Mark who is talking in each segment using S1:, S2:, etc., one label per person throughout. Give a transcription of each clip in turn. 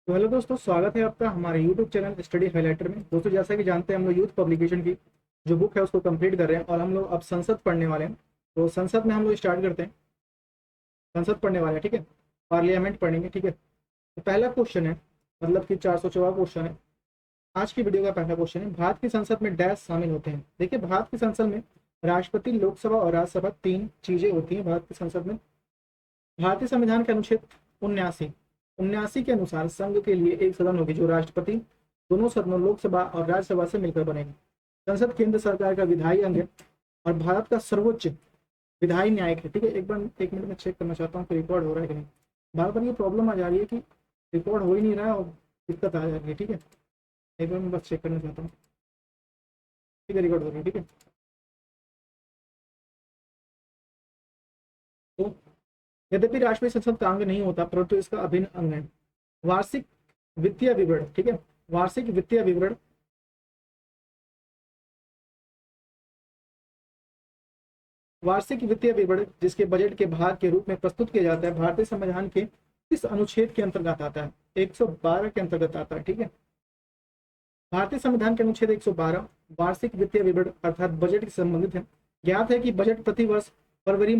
S1: तो हेलो दोस्तों, स्वागत है आपका हमारे यूट्यूब चैनल स्टडी हाइलाइटर में। दोस्तों, जैसा कि जानते हैं, हम लोग यूथ पब्लिकेशन की जो बुक है उसको कंप्लीट कर रहे हैं और हम लोग अब संसद पढ़ने वाले हैं। तो संसद में हम लोग स्टार्ट करते हैं। संसद पढ़ने वाले हैं, ठीक है। पार्लियामेंट पढ़ेंगे, ठीक है। तो पहला क्वेश्चन है, मतलब कि 414 क्वेश्चन है। आज की वीडियो का पहला क्वेश्चन है, भारत की संसद में डैश शामिल होते हैं। देखिए, भारत की संसद में राष्ट्रपति, लोकसभा और राज्यसभा तीन चीजें होती हैं भारत की संसद में। भारतीय संविधान के अनुच्छेद 79 के अनुसार संघ के लिए एक सदन होगी जो राष्ट्रपति, दोनों सदनों लोकसभा और राज्यसभा से मिलकर बनेगी। संसद केंद्र सरकार का विधायी अंग है और भारत का सर्वोच्च विधायी न्यायिक है, ठीक है। एक मिनट में चेक करना चाहता हूँ कि रिकॉर्ड हो रहा है कि नहीं। बार बार ये प्रॉब्लम आ जा रही है कि रिकॉर्ड हो ही नहीं रहा है और दिक्कत आ जा रही है, ठीक है। एक बार मैं बस चेक करना चाहता हूँ। ठीक है, रिकॉर्ड हो रही है, ठीक है। तो यद्यपि राष्ट्रीय संसद का अंग नहीं होता परंतु इसका अभिन्न अंग है। वार्षिक वित्तीय विवरण, ठीक है। वार्षिक वित्तीय विवरण वार्षिक वित्तीय विवरण जिसके बजट के भाग के रूप में प्रस्तुत किया जाता है, भारतीय संविधान के इस अनुच्छेद के अंतर्गत आता है, 112 के अंतर्गत आता है, ठीक है। भारतीय संविधान के अनुच्छेद 112 वार्षिक वित्तीय विवरण अर्थात बजट से संबंधित है। ज्ञात है कि बजट प्रति वर्ष फरवरी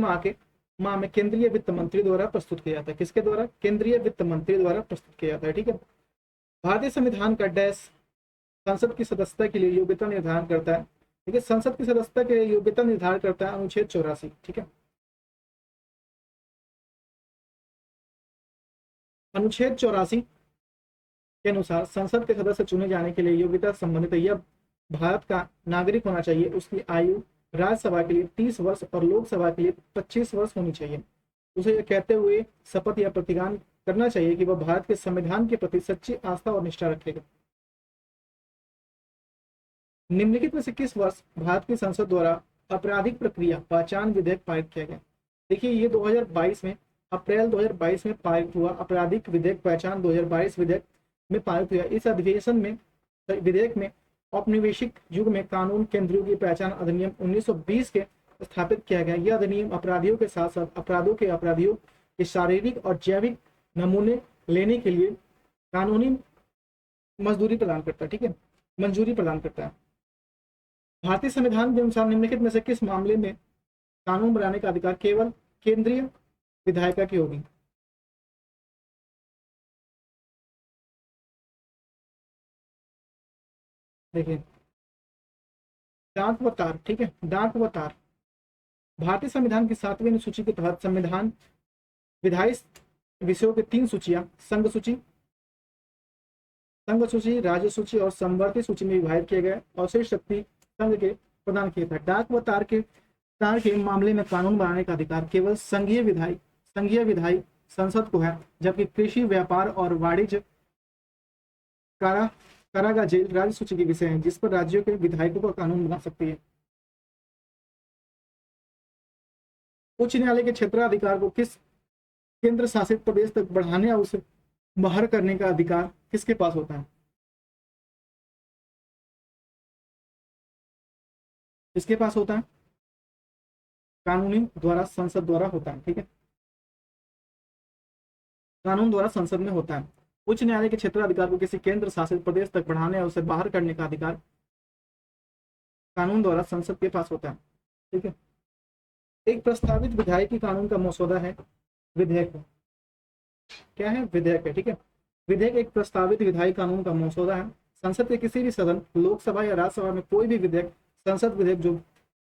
S1: माह में केंद्रीय वित्त मंत्री द्वारा प्रस्तुत किया जाता है। किसके द्वारा? केंद्रीय वित्त मंत्री द्वारा प्रस्तुत किया जाता है, ठीक है। भारतीय संविधान का डैश संसद की सदस्यता के लिए योग्यता निर्धारण करता है, ठीक है। संसद की सदस्यता के लिए योग्यता निर्धारण करता है अनुच्छेद 84, ठीक है। अनुच्छेद 84 के अनुसार संसद के सदस्य चुने जाने के लिए योग्यता संबंधित है। यह भारत का नागरिक होना चाहिए, उसकी आयु राज्यसभा के लिए 30 वर्ष और लोकसभा के लिए 25 वर्ष होनी चाहिए। उसे यह कहते हुए शपथ या प्रतिज्ञा करना चाहिए कि वह भारत के संविधान के प्रति सच्ची आस्था और निष्ठा रखेगा। निम्नलिखित में से किस वर्ष भारत की संसद द्वारा आपराधिक प्रक्रिया पहचान विधेयक पारित किया गया? देखिए, ये 2022 में, अप्रैल 2022 में पारित हुआ आपराधिक विधेयक पहचान 2022 विधेयक में पारित हुआ। इस अधिवेशन में विधेयक में औपनिवेशिक युग में कानून केंद्रों की पहचान अधिनियम 1920 के स्थापित किया गया। यह अधिनियम अपराधियों के साथ साथ अपराधियों के शारीरिक और जैविक नमूने लेने के लिए कानूनी मजदूरी प्रदान करता है, ठीक है, मंजूरी प्रदान करता है। भारतीय संविधान के अनुसार निम्नलिखित में से किस मामले में कानून बनाने का अधिकार केवल केंद्रीय विधायिका की होगी? देखिए, डाक व तार, ठीक है, डाक व तार। भारतीय संविधान की 7वीं अनुसूची के तहत संविधान विधायी विषयों के 3 सूचियां संघ सूची, राज्य सूची और समवर्ती सूची में विभाजित किए गए और शेष शक्ति संघ के प्रदान किया था। डाक व तार के मामले में कानून बनाने का अधिकार केवल संघीय विधायी संसद को है, जबकि कृषि, व्यापार और वाणिज्य, कारा कारागार, जेल राज्य सूची के विषय हैं जिस पर राज्यों के विधायकों को कानून बना सकती है। उच्च न्यायालय के क्षेत्राधिकार को किस केंद्र शासित प्रदेश तक बढ़ाने और उसे बाहर करने का अधिकार किसके पास होता है? किसके पास होता है? कानूनी द्वारा संसद द्वारा होता है, ठीक है। कानून द्वारा संसद में होता है। उच्च न्यायालय के क्षेत्राधिकार को किसी केंद्र शासित प्रदेश तक बढ़ाने और उसे बाहर करने का अधिकार कानून द्वारा संसद के पास होता है, ठीक है। एक प्रस्तावित विधायकी कानून का मसौदा है विधेयक। क्या है? विधेयक है, ठीक है। विधेयक एक प्रस्तावित विधायी कानून का मसौदा है। संसद के किसी भी सदन, लोकसभा या राज्यसभा में कोई भी विधेयक, संसद विधेयक जो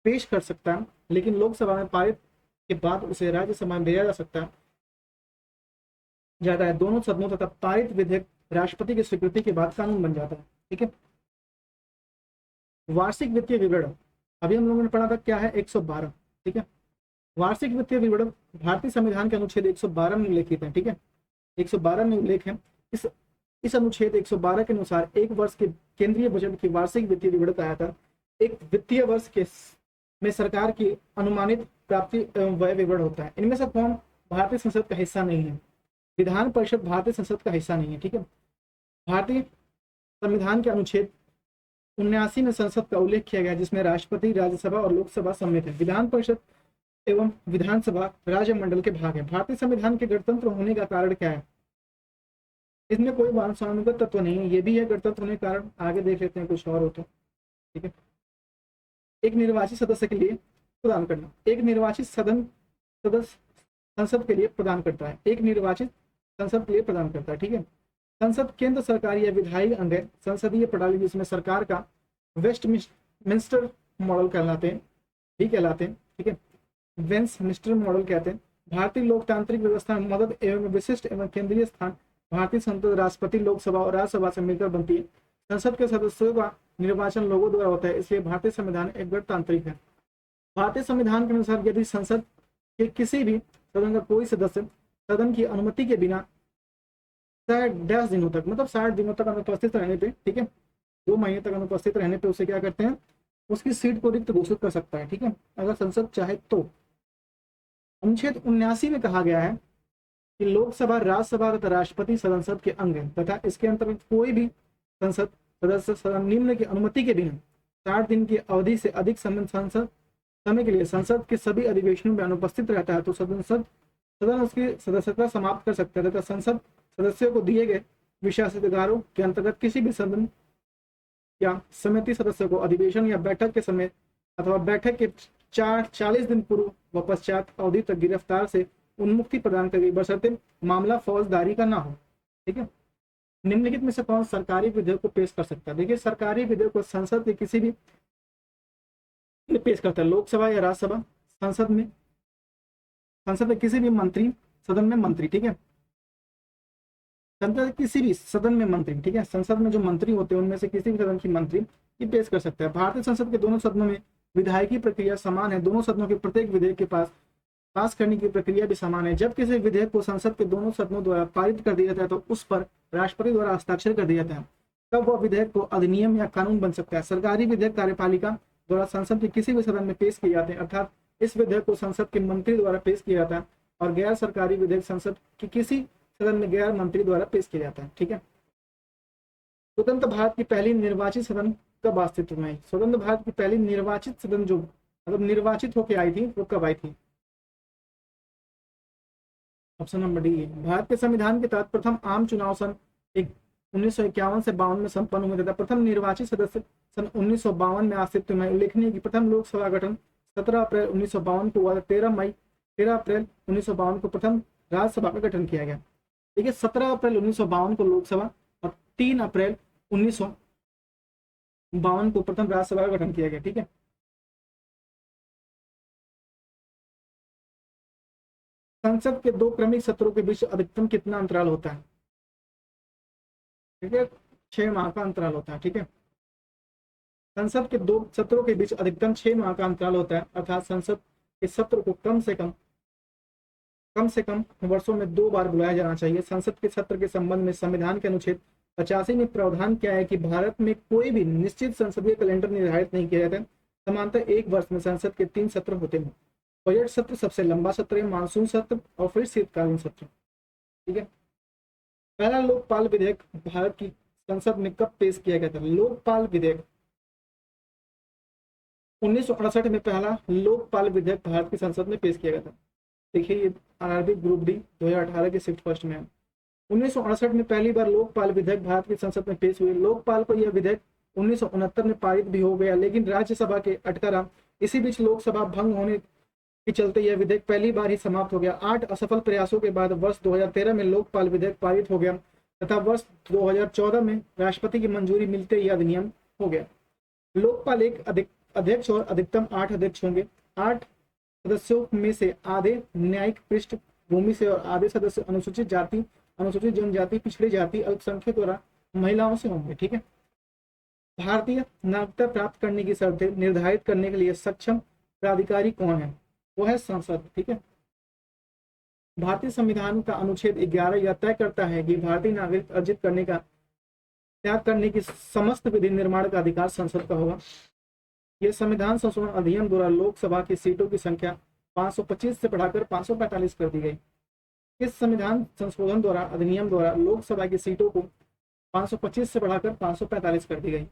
S1: पेश कर सकता है, लेकिन लोकसभा में पारित के बाद उसे राज्यसभा में भेजा जा सकता जाता है। दोनों सदनों तथा पारित विधेयक राष्ट्रपति की स्वीकृति के बाद कानून बन जाता है, ठीक है। वार्षिक वित्तीय विवरण, अभी हम लोगों ने पढ़ा था, क्या है? 112, ठीक है। वार्षिक वित्तीय विवरण भारतीय संविधान के अनुच्छेद 112 में उल्लेखित है, ठीक है। 112 में उल्लेख है। इस अनुच्छेद 112 के अनुसार एक वर्ष के केंद्रीय बजट की वार्षिक वित्तीय विवरण का आयतन एक वित्तीय वर्ष के में सरकार की अनुमानित प्राप्ति एवं व्यय विवरण होता है। इनमें से कौन भारतीय संसद का हिस्सा नहीं है? विधान परिषद भारतीय संसद का हिस्सा नहीं है, ठीक है। भारतीय संविधान के अनुच्छेद 79 में संसद का उल्लेख किया गया जिसमें राष्ट्रपति, राज्यसभा और लोकसभा सम्मिलित है। विधान परिषद एवं विधानसभा राज्य मंडल के भाग है। भारतीय संविधान के गणतंत्र होने का कारण क्या है? इसमें कोई वंशानुगत तत्व नहीं है, ये भी है कर्तव्य होने के कारण। आगे देख लेते हैं कुछ और हो तो। ठीक है, एक निर्वाचित सदस्य के लिए प्रदान करना, एक निर्वाचित सदस्य संसद के लिए प्रदान करता है, एक निर्वाचित संसद के लिए प्रदान करता है। ठीक है, संसद केंद्र सरकार या विधायी अंग है, संसदीय प्रणाली जिसमें सरकार का वेस्टमिंस्टर मॉडल कहलाते हैं, ठीक कहलाते हैं। ठीक है, वेस्टमिंस्टर मॉडल कहते हैं। भारतीय लोकतांत्रिक व्यवस्था में मदद एवं विशिष्ट एवं केंद्रीय स्थान भारतीय संसद राष्ट्रपति लोकसभा और राज्यसभा से मिलकर बनती है। संसद के सदस्यों का निर्वाचन लोगों द्वारा होता है, इसलिए भारतीय संविधान एक गणतांत्रिक है। भारतीय संविधान के अनुसार यदि संसद के किसी भी सदन का कोई सदस्य सदन की अनुमति के बिना 60 दिनों तक, मतलब 60 दिनों तक अनुपस्थित रहने पे, ठीक है, 2 महीने तक अनुपस्थित रहने पे उसे क्या करते हैं, उसकी सीट को रिक्त घोषित कर सकता है। ठीक है, अगर संसद चाहे तो। अनुच्छेद 79 में कहा गया है कि लोकसभा, राज्यसभा तथा राष्ट्रपति संसद के अंग है तथा इसके अंतर्गत कोई भी संसद सदस्य सदन निम्न की अनुमति के बिना 60 दिन की अवधि से अधिक संसद समय के लिए संसद के सभी अधिवेशनों में अनुपस्थित रहता है तो सदन उसकी सदस्यता समाप्त कर सकता है तथा संसद सदस्यों को दिए गए विशेषाधिकारों के अंतर्गत किसी भी सदन या समिति सदस्य को अधिवेशन या बैठक के समय अथवा बैठक के 40 दिन पूर्व व पश्चात अवधि तक गिरफ्तार से उन्मुक्ति प्रदान करेगी, बशर्ते मामला फौजदारी का ना हो। ठीक है, निम्नलिखित में से कौन सरकारी विधेयक को पेश कर सकता है? देखिए, सरकारी विधेयक को संसद के किसी भी पेश करता है, लोकसभा या राज्यसभा, संसद में किसी भी मंत्री, सदन में मंत्री। ठीक है, संसद किसी भी सदन में मंत्री, ठीक है, संसद में जो मंत्री होते हैं उनमें से किसी भी सदन की मंत्री की पेश कर सकता है। भारतीय संसद के दोनों सदनों में विधायकी प्रक्रिया समान है, दोनों सदनों के प्रत्येक विधेयक के पास करने की प्रक्रिया भी समान है। जब किसी विधेयक को संसद के दोनों सदनों द्वारा पारित कर दिया जाता है तो उस पर राष्ट्रपति द्वारा हस्ताक्षर कर दिया जाता है, तब वह विधेयक को अधिनियम या कानून बन सकता है। सरकारी विधेयक कार्यपालिका द्वारा संसद के किसी भी सदन में पेश किए जाते हैं, अर्थात इस विधेयक को संसद के मंत्री द्वारा पेश किया जाता है, और गैर सरकारी विधेयक संसद की किसी सदन में गैर मंत्री द्वारा पेश किया जाता है। ठीक है, स्वतंत्र भारत की पहली निर्वाचित सदन कब अस्तित्व में आई? स्वतंत्र भारत की पहली निर्वाचित सदन जो मतलब निर्वाचित होकर आई थी वो कब आई थी? ऑप्शन नंबर डी है। भारत के संविधान के तहत प्रथम आम चुनाव सन 1951 से 52 में संपन्न हुए तथा प्रथम निर्वाचित सदस्य सन 1952 में अस्तित्व में। उल्लेखनीय कि प्रथम लोकसभा गठन 17 अप्रैल 1952 को हुआ, 13 अप्रैल 1952 को प्रथम राज्यसभा का गठन किया गया। देखिए, 17 अप्रैल 1952 को लोकसभा और 3 अप्रैल 1952 को प्रथम राज्यसभा का गठन किया गया। ठीक है, संसद के 2 क्रमिक सत्रों के बीच अधिकतम कितना अंतराल होता है? ठीक है, 6 माह का अंतराल होता है। ठीक है, संसद के 2 सत्रों के बीच अधिकतम 6 माह का अंतराल होता है, अर्थात संसद के सत्र को कम से कम वर्षों में 2 बार बुलाया जाना चाहिए। संसद के सत्र के संबंध में संविधान के अनुच्छेद 85 में प्रावधान किया है कि भारत में कोई भी निश्चित संसदीय कैलेंडर निर्धारित नहीं किया जाता है। समांतर एक वर्ष में संसद के 3 सत्र होते हैं। बजट सत्र सबसे लंबा सत्र है, मानसून सत्र और फिर शीतकालीन सत्र। ठीक है, पहला लोकपाल विधेयक भारत की संसद में कब पेश किया गया था? लोकपाल विधेयक 1968 में पहला लोकपाल विधेयक भारत की संसद में पेश किया गया था। देखिए, ये आरआरबी ग्रुप डी 2018 के शिफ्ट फर्स्ट में है। 1968 में पहली बार लोकपाल विधेयक भारत की संसद में पेश हुए। लोकपाल को यह विधेयक 1969 में पारित भी हो गया, लेकिन राज्यसभा के अटका रहा। इसी बीच लोकसभा भंग होने के चलते यह विधेयक पहली बार ही समाप्त हो गया। 8 असफल प्रयासों के बाद वर्ष 2013 में लोकपाल विधेयक पारित हो गया तथा वर्ष 2014 में राष्ट्रपति की मंजूरी मिलते ही अधिनियम हो गया। लोकपाल एक अध्यक्ष और अधिकतम 8 अध्यक्ष होंगे। 8 सदस्यों में से आधे न्यायिक पृष्ठभूमि से और आधे सदस्य अनुसूचित जाति, अनुसूचित जनजाति, पिछड़ी जाति, अल्पसंख्यक और महिलाओं से होंगे। ठीक है, भारतीय नागरिकता प्राप्त करने की शर्तें निर्धारित करने के लिए सक्षम प्राधिकारी कौन है? वो है संसद। ठीक है, भारतीय संविधान का अनुच्छेद 11 यह तय करता है कि भारतीय नागरिक अर्जित करने का त्याग करने की समस्त विधि निर्माण का अधिकार संसद का होगा। यह संविधान संशोधन अधिनियम द्वारा लोकसभा की सीटों की संख्या 525 से बढ़ाकर 545 कर दी गई। इस संविधान संशोधन द्वारा अधिनियम द्वारा लोकसभा की सीटों को 525 से बढ़ाकर 545 कर दी गई।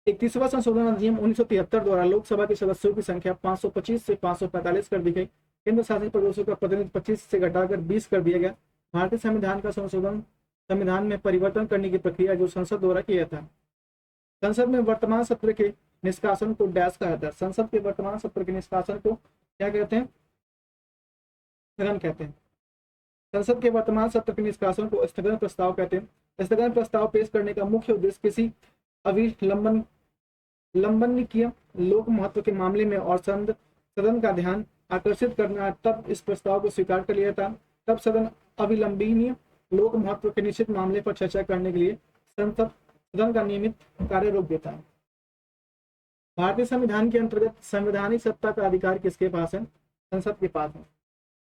S1: 31वां संशोधन अधिनियम 1973 द्वारा लोकसभा के सदस्यों की संख्या 525 से 545 कर दी गई। केंद्र शासित प्रदेशों का प्रतिनिधि 25 से घटाकर 20 कर दिया गया। भारतीय संविधान का संशोधन संविधान में परिवर्तन करने की प्रक्रिया जो संसद द्वारा किया था। संसद में वर्तमान सत्र के निष्कासन को डैश कहा जाता है। संसद के वर्तमान सत्र के निष्कासन को क्या कहते हैं? स्थगन कहते हैं। संसद के वर्तमान सत्र के निष्कासन को स्थगन प्रस्ताव कहते हैं। स्थगन प्रस्ताव पेश करने का मुख्य उद्देश्य किसी अविलंबनीय लोक महत्व के मामले में और सदन का ध्यान आकर्षित करना। तब इस प्रस्ताव को स्वीकार कर लिया था। तब सदन अविलंबनीय लोक महत्व के निश्चित मामले पर चर्चा करने के लिए सदन का नियमित कार्य रोक देता है। भारतीय संविधान के अंतर्गत संवैधानिक सत्ता का अधिकार किसके पास है? संसद के पास है।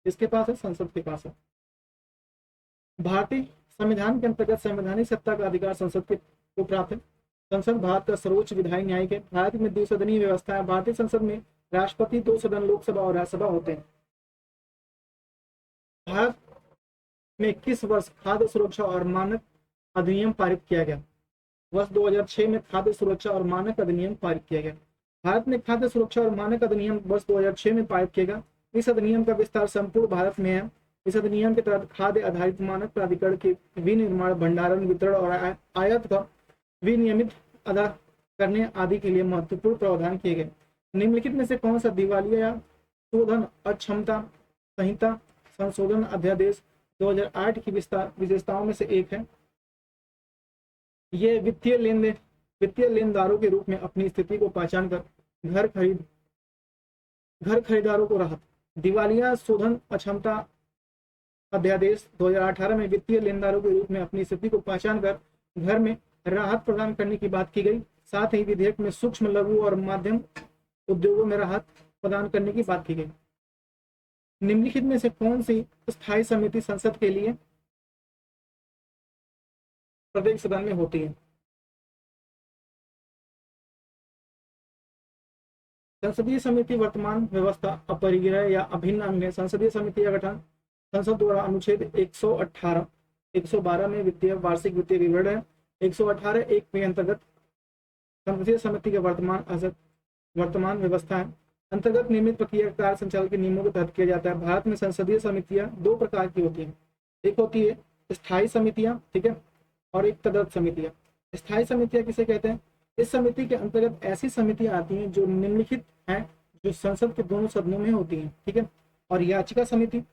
S1: किसके पास है? संसद के पास है। भारतीय संविधान के अंतर्गत संवैधानिक सत्ता का अधिकार संसद को प्राप्त है। संसद भारत का सर्वोच्च विधायी न्यायिक है। भारत में द्विसदनीय व्यवस्था है। भारतीय संसद में राष्ट्रपति, 2 सदन लोकसभा और राज्यसभा होते हैं। भारत में किस वर्ष खाद्य सुरक्षा और मानक अधिनियम पारित किया गया? वर्ष 2006 में खाद्य सुरक्षा और मानक अधिनियम पारित किया गया। भारत में खाद्य सुरक्षा और मानक अधिनियम वर्ष 2006 में पारित किया गया। इस अधिनियम का विस्तार संपूर्ण भारत में है। इस अधिनियम के तहत खाद्य आधारित मानक प्राधिकरण के विनिर्माण, भंडारण, वितरण और आयात का विनियमित अदा करने आदि के लिए महत्वपूर्ण प्रावधान किए गए। निम्नलिखित में से कौन सा दिवालिया या शोधन अक्षमता संहिता संशोधन अध्यादेश 2008 की विशेषताओं में से एक है? ये वित्तीय लेनदारों के रूप में अपनी स्थिति को पहचान कर घर खरीदारों को राहत। दिवालिया शोधन अक्षमता अध्यादेश 2018 में वित्तीय लेनदारों के रूप में अपनी स्थिति को पहचान कर घर में राहत प्रदान करने की बात की गई। साथ ही विधेयक में सूक्ष्म, लघु और मध्यम उद्योगों में राहत प्रदान करने की बात की गई। निम्नलिखित में से कौन सी स्थायी समिति संसद के लिए प्रत्येक सदन में होती है? संसदीय समिति वर्तमान व्यवस्था अपरिग्रह या अभिन्न अंग है। संसदीय समिति का गठन संसद द्वारा अनुच्छेद 112 में वित्तीय वार्षिक वित्तीय विवरण है। 118(1) के अंतर्गत संसदीय समिति का वर्तमान व्यवस्था है। अंतर्गत नियमित प्रक्रिया कार्य संचालन के नियमों के तहत किया जाता है। भारत में संसदीय समितियां 2 प्रकार की होती हैं। एक होती है स्थायी समितियां, ठीक है, और एक तदर्थ समितियां। स्थायी समितियां किसे कहते हैं? इस समिति के अंतर्गत ऐसी समितियां आती हैं जो निम्नलिखित हैं, जो संसद के दोनों सदनों में होती हैं, ठीक है। और याचिका समिति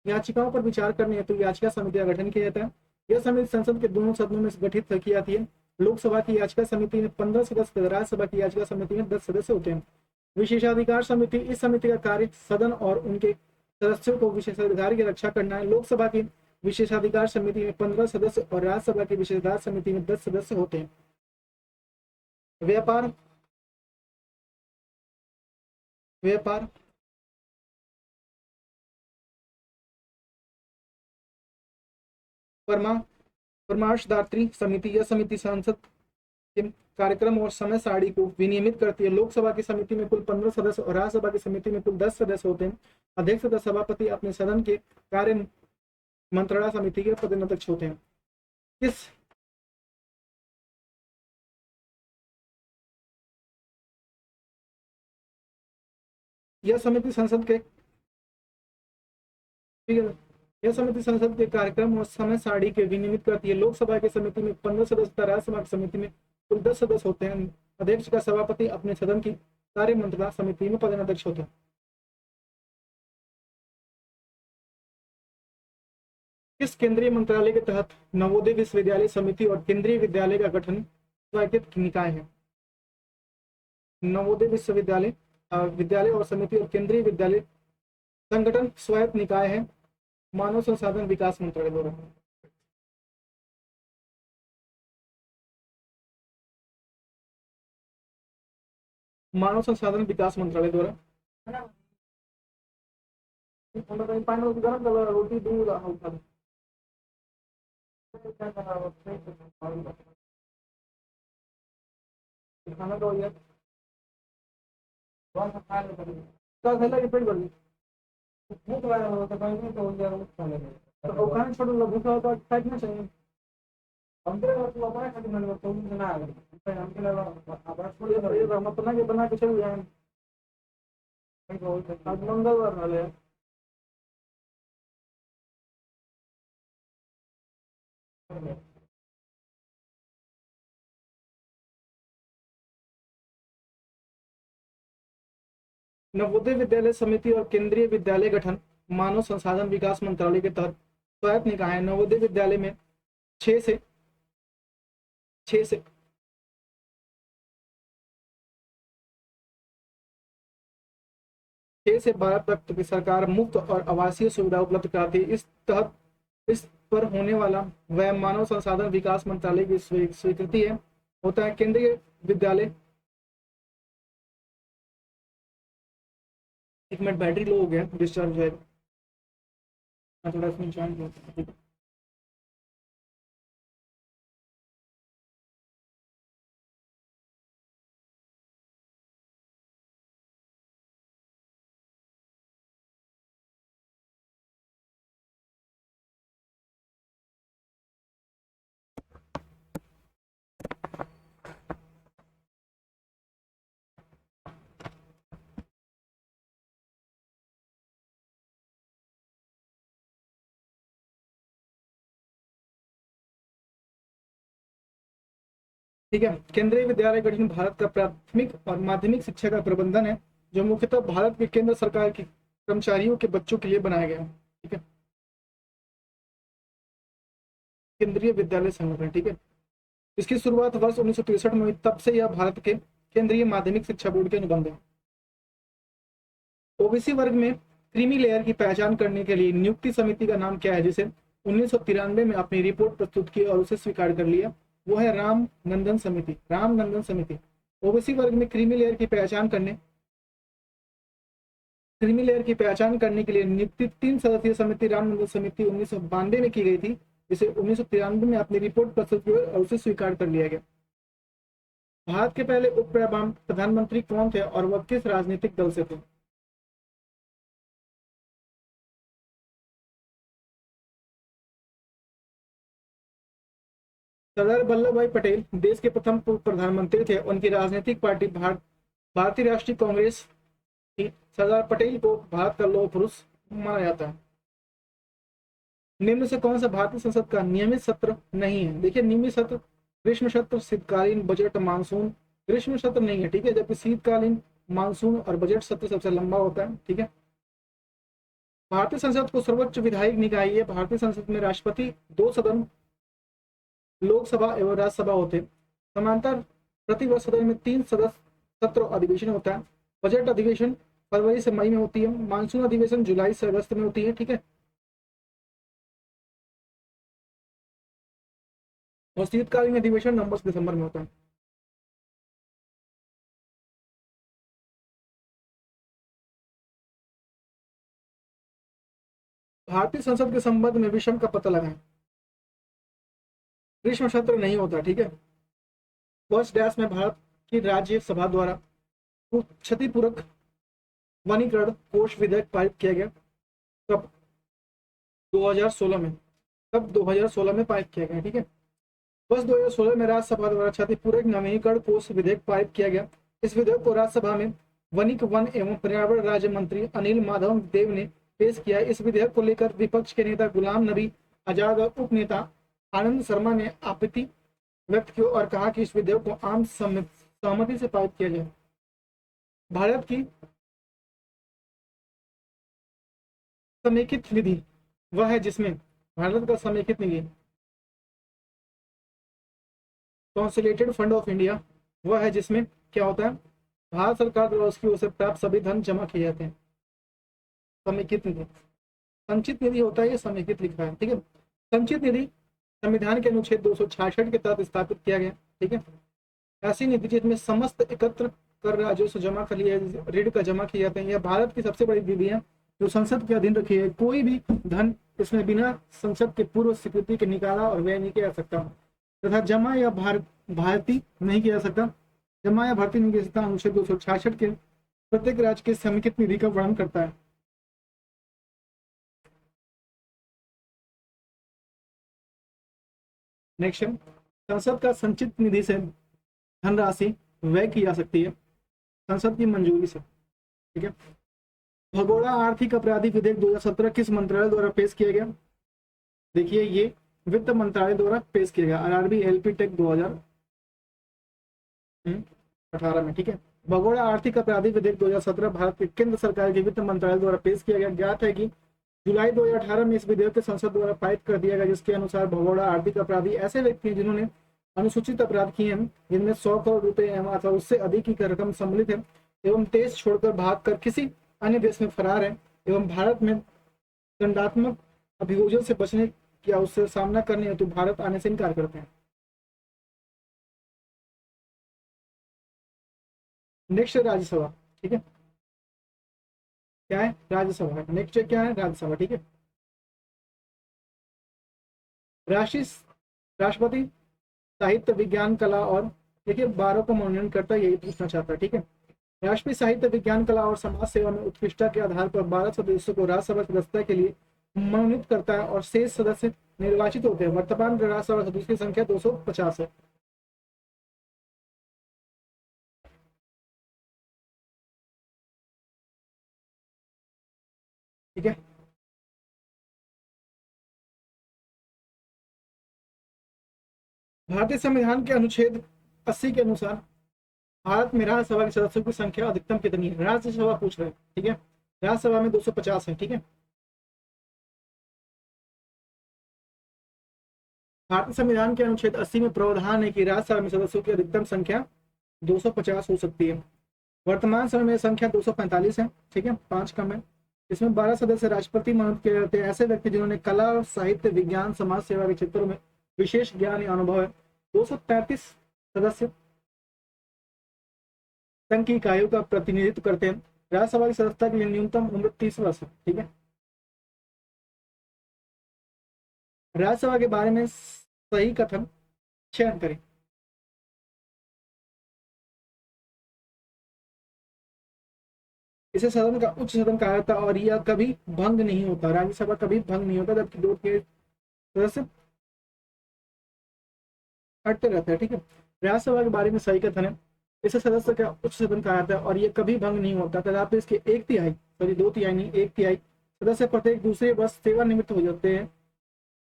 S1: याचिकाओं पर विचार करने हेतु याचिका समिति का गठन किया जाता है। यह समिति संसद के दोनों सदनों में गठित की जाती है। लोकसभा की याचिका समिति में 15 सदस्य, राज्यसभा की याचिका समिति में 10 सदस्य होते हैं। विशेषाधिकार समिति, इस समिति का कार्य सदन और उनके सदस्यों को विशेषाधिकार की रक्षा करना है। लोकसभा की विशेषाधिकार समिति में 15 सदस्य और राज्यसभा की विशेषाधिकार समिति में 10 सदस्य होते हैं। व्यापार परामर्शदात्री समिति, यह समिति संसद के कार्यक्रम और समय सारणी को विनियमित करती है। लोकसभा की समिति में कुल 15 सदस्य और राज्यसभा की समिति में कुल 10 सदस्य होते हैं। अध्यक्ष तथा सभापति अपने सदन के कार्य मंत्रणा समिति के पदाध्यक्ष होते हैं। यह समिति संसद के कार्यक्रम और समय सारणी के विनियमित करती है। लोकसभा की समिति में 15 सदस्य, राज्यसभा की समिति में कुल 10 सदस्य होते हैं। अध्यक्ष का सभापति अपने सदन की कार्य मंत्रणा समिति में पदाध्यक्ष होते हैं। किस केंद्रीय मंत्रालय के तहत नवोदय विश्वविद्यालय समिति और केंद्रीय विद्यालय का गठन स्वायत्त निकाय है? नवोदय विश्वविद्यालय विद्यालय और समिति और केंद्रीय विद्यालय संगठन स्वायत्त निकाय है। मानव संसाधन विकास मंत्रालय द्वारा। मानव संसाधन विकास मंत्रालय द्वारा। रोटी दूध खाना तो यार भूख छोड़ो, भूखा होता है चाहिए। हम अपना के बना के चल जाए। आज मंगलवार वाले हैं। नवोदय विद्यालय समिति और केंद्रीय विद्यालय गठन मानव संसाधन विकास मंत्रालय के तहत स्वायत्त निकाय है। नवोदय विद्यालय में 6 से 6 से 12 तक की सरकार मुफ्त और आवासीय सुविधा उपलब्ध कराती है। इस पर होने वाला वह मानव संसाधन विकास मंत्रालय की स्वीकृति है। होता है केंद्रीय विद्यालय। एक मिनट, बैटरी लो हो गया, डिस्चार्ज है। मैं थोड़ा इसमें ज्वाइन किया। ठीक है, केंद्रीय विद्यालय गठन भारत का प्राथमिक और माध्यमिक शिक्षा का प्रबंधन है, जो मुख्यतः भारत के केंद्र सरकार के कर्मचारियों के बच्चों के लिए बनाया गया है। ठीक है, केंद्रीय विद्यालय संगठन। ठीक है, इसकी शुरुआत वर्ष 1963 में हुई, तब से यह भारत के केंद्रीय माध्यमिक शिक्षा बोर्ड के अनुबंध है। ओबीसी वर्ग में क्रीमी लेयर की पहचान करने के लिए नियुक्ति समिति का नाम क्या है, जिसे 1993 में अपनी रिपोर्ट प्रस्तुत की और उसे स्वीकार कर लिया? वो है रामनंदन समिति। रामनंदन समिति ओबीसी वर्ग में क्रीमी लेयर की पहचान करने के लिए नियुक्ति 3 सदस्यीय समिति रामनंदन समिति 1992 में की गई थी, जिसे 1993 में अपनी रिपोर्ट प्रस्तुत की और उसे स्वीकार कर लिया गया। भारत के पहले उप प्रधानमंत्री कौन थे और वह किस राजनीतिक दल से थे? सरदार वल्लभ भाई पटेल देश के प्रथम प्रधानमंत्री थे। उनकी राजनीतिक पार्टी भारतीय राष्ट्रीय कांग्रेस थी। सरदार पटेल को भारत का लौह पुरुष माना जाता है। निम्न से कौन सा भारतीय संसद का नियमित सत्र नहीं है? देखिए, नियमित सत्र ग्रीष्म सत्र, शीतकालीन, बजट, मानसून। ग्रीष्म सत्र नहीं है, ठीक है, जबकि शीतकालीन, मानसून और बजट सत्र सबसे लंबा होता है। ठीक है, भारतीय संसद को सर्वोच्च विधायिक निकाय है। भारतीय संसद में राष्ट्रपति, 2 सदन, लोकसभा एवं राज्यसभा होते। समांतर प्रतिवर्ष सदन में 3 सदस्य सत्र अधिवेशन होता है। बजट अधिवेशन फरवरी से मई में होती है। मानसून अधिवेशन जुलाई से अगस्त में होती है। ठीक है, और शीतकालीन अधिवेशन नवंबर से दिसंबर में होता है। भारतीय संसद के संबंध में विषम का पता लगाएं। ग्रीष्म सत्र नहीं होता। ठीक है, वर्ष डैश में भारत की राज्यसभा द्वारा क्षतिपूरक वनीकरण कोष विधेयक पारित किया गया। कब? 2016 में। कब? 2016 में पारित किया गया। ठीक है, वर्ष 2016 में राज्यसभा द्वारा क्षतिपूरक नवीनीकरण कोष विधेयक पारित किया गया। इस विधेयक को राज्यसभा में वन एवं पर्यावरण राज्य मंत्री अनिल माधव देव ने पेश किया। इस विधेयक को लेकर विपक्ष के नेता गुलाम नबी आजाद और उप नेता आनंद शर्मा ने आपत्ति व्यक्त की और कहा कि इस विधेयक को आम सहमति से पारित किया जाए। भारत की समेकित निधि वह है जिसमें भारत का समेकित निधि कॉन्सोलिडेटेड फंड ऑफ इंडिया वह है जिसमें क्या होता है? भारत सरकार द्वारा उसकी ओर से प्राप्त सभी धन जमा किए जाते हैं। समेकित निधि, संचित निधि होता है, ये समेकित लिखा है। ठीक है, संचित निधि संविधान के अनुच्छेद 266 के तहत स्थापित किया गया। ठीक है, ऐसी निधि जिसमें समस्त एकत्र कर राजस्व जमा कर लिया, ऋण का जमा किए जाते हैं। यह भारत की सबसे बड़ी निधि है जो संसद के अधीन रखी है। कोई भी धन इसमें बिना संसद के पूर्व स्वीकृति के निकाला और व्यय नहीं किया जा सकता तथा जमा या भारती नहीं किया जा सकता। जमा या भर्ती नहीं किया जा सकता अनुच्छेद 266 के प्रत्येक राज्य के समेकित निधि का वर्णन करता है। नेक्स्ट है, संसद का संचित निधि से धनराशि व्यय की जा सकती है संसद की मंजूरी से। ठीक है। भगोड़ा आर्थिक अपराधी विधेयक 2017 किस मंत्रालय द्वारा पेश किया गया? देखिए ये वित्त मंत्रालय द्वारा पेश किया गया, आरआरबी एलपी टेक 2018 में। ठीक है। भगोड़ा आर्थिक अपराधी विधेयक 2017 भारत के केंद्र सरकार के वित्त मंत्रालय द्वारा पेश किया गया। ज्ञात है कि जुलाई 2018 में इस विधेयक के संसद द्वारा पारित कर दिया गया, जिसके अनुसार भगोड़ा आर्थिक अपराधी ऐसे व्यक्ति हैं जिन्होंने अनुसूचित अपराध किए हैं, जिनमें 100 करोड़ रुपए अथवा उससे अधिक की रकम सम्मिलित है, एवं देश छोड़कर भागकर किसी अन्य देश में फरार है, एवं भारत में दंडात्मक अभियोजन से बचने या उससे सामना करने हेतु भारत आने से इनकार करते हैं। नेक्स्ट है राज्यसभा। ठीक है, क्या है? राज्यसभा है। नेक्स्ट क्या है? राज्यसभा। ठीक है। राष्ट्रीय राष्ट्रपति साहित्य विज्ञान कला और, देखिए 12 को मनोनयन करता है, यही पूछना चाहता है। ठीक है। राष्ट्रीय साहित्य विज्ञान कला और समाज सेवा में उत्कृष्टता के आधार पर 12 सदस्यों को राज्यसभा सदस्यता के लिए मनोनीत करता है और शेष सदस्य निर्वाचित होते हैं। वर्तमान राज्यसभा सदस्यों की संख्या 250 है। ठीक है। भारतीय संविधान के अनुच्छेद 80 के अनुसार भारत में राज्यसभा के सदस्यों की संख्या अधिकतम कितनी है? राज्यसभा पूछ रहे हैं। ठीक है। राज्यसभा में 250 है। ठीक है। भारतीय संविधान के अनुच्छेद 80 में प्रावधान है कि राज्यसभा में सदस्यों की अधिकतम संख्या 250 हो सकती है। वर्तमान समय में संख्या 245 है। ठीक है, 5 कम है। इसमें 12 सदस्य राष्ट्रपति मनोनीत किए जाते हैं। ऐसे व्यक्ति जिन्होंने कला, साहित्य, विज्ञान, समाज सेवा के क्षेत्रों में विशेष ज्ञान या अनुभव है। 233 सदस्य संघ की इकाइयों का प्रतिनिधित्व करते हैं। राज्यसभा की सदस्यता के लिए न्यूनतम उम्र 30 वर्ष है। ठीक है। राज्यसभा के बारे में सही कथन चयन करें। इसे सदन का उच्च सदन कहा जाता है और यह कभी भंग नहीं होता। राज्यसभा कभी भंग नहीं होता, जबकि दो के सदस्य हटते रहते हैं। ठीक है। राज्यसभा के बारे में सही कथन है, इसे सदस्य का उच्च सदन कहा जाता है और यह कभी भंग नहीं होता। तथापि इसके एक तिहाई, सॉरी 2 तिहाई नहीं, 1 तिहाई सदस्य प्रत्येक दूसरे वर्ष सेवानिवृत्त हो जाते हैं।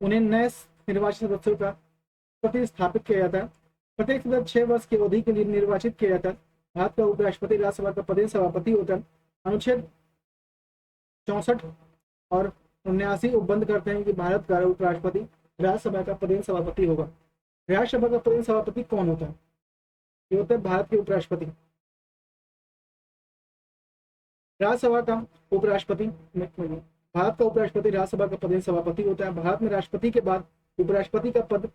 S1: उन्हें नए निर्वाचित सदस्यों का प्रतिस्थापित किया जाता है। प्रत्येक सदस्य 6 वर्ष की अवधि के लिए निर्वाचित किया जाता है। भारत का उपराष्ट्रपति राज्यसभा का पदेन सभापति होता है। अनुच्छेद 64 और 79 उपबंध करते हैं कि भारत का उपराष्ट्रपति राज्यसभा का पदेन सभापति होगा। राज्यसभा का पदेन सभापति कौन होता है? ये होता है भारत के उपराष्ट्रपति। राज्यसभा का उपराष्ट्रपति, भारत का उपराष्ट्रपति राज्यसभा का पदेन सभापति होता है। भारत में राष्ट्रपति के बाद उपराष्ट्रपति का पद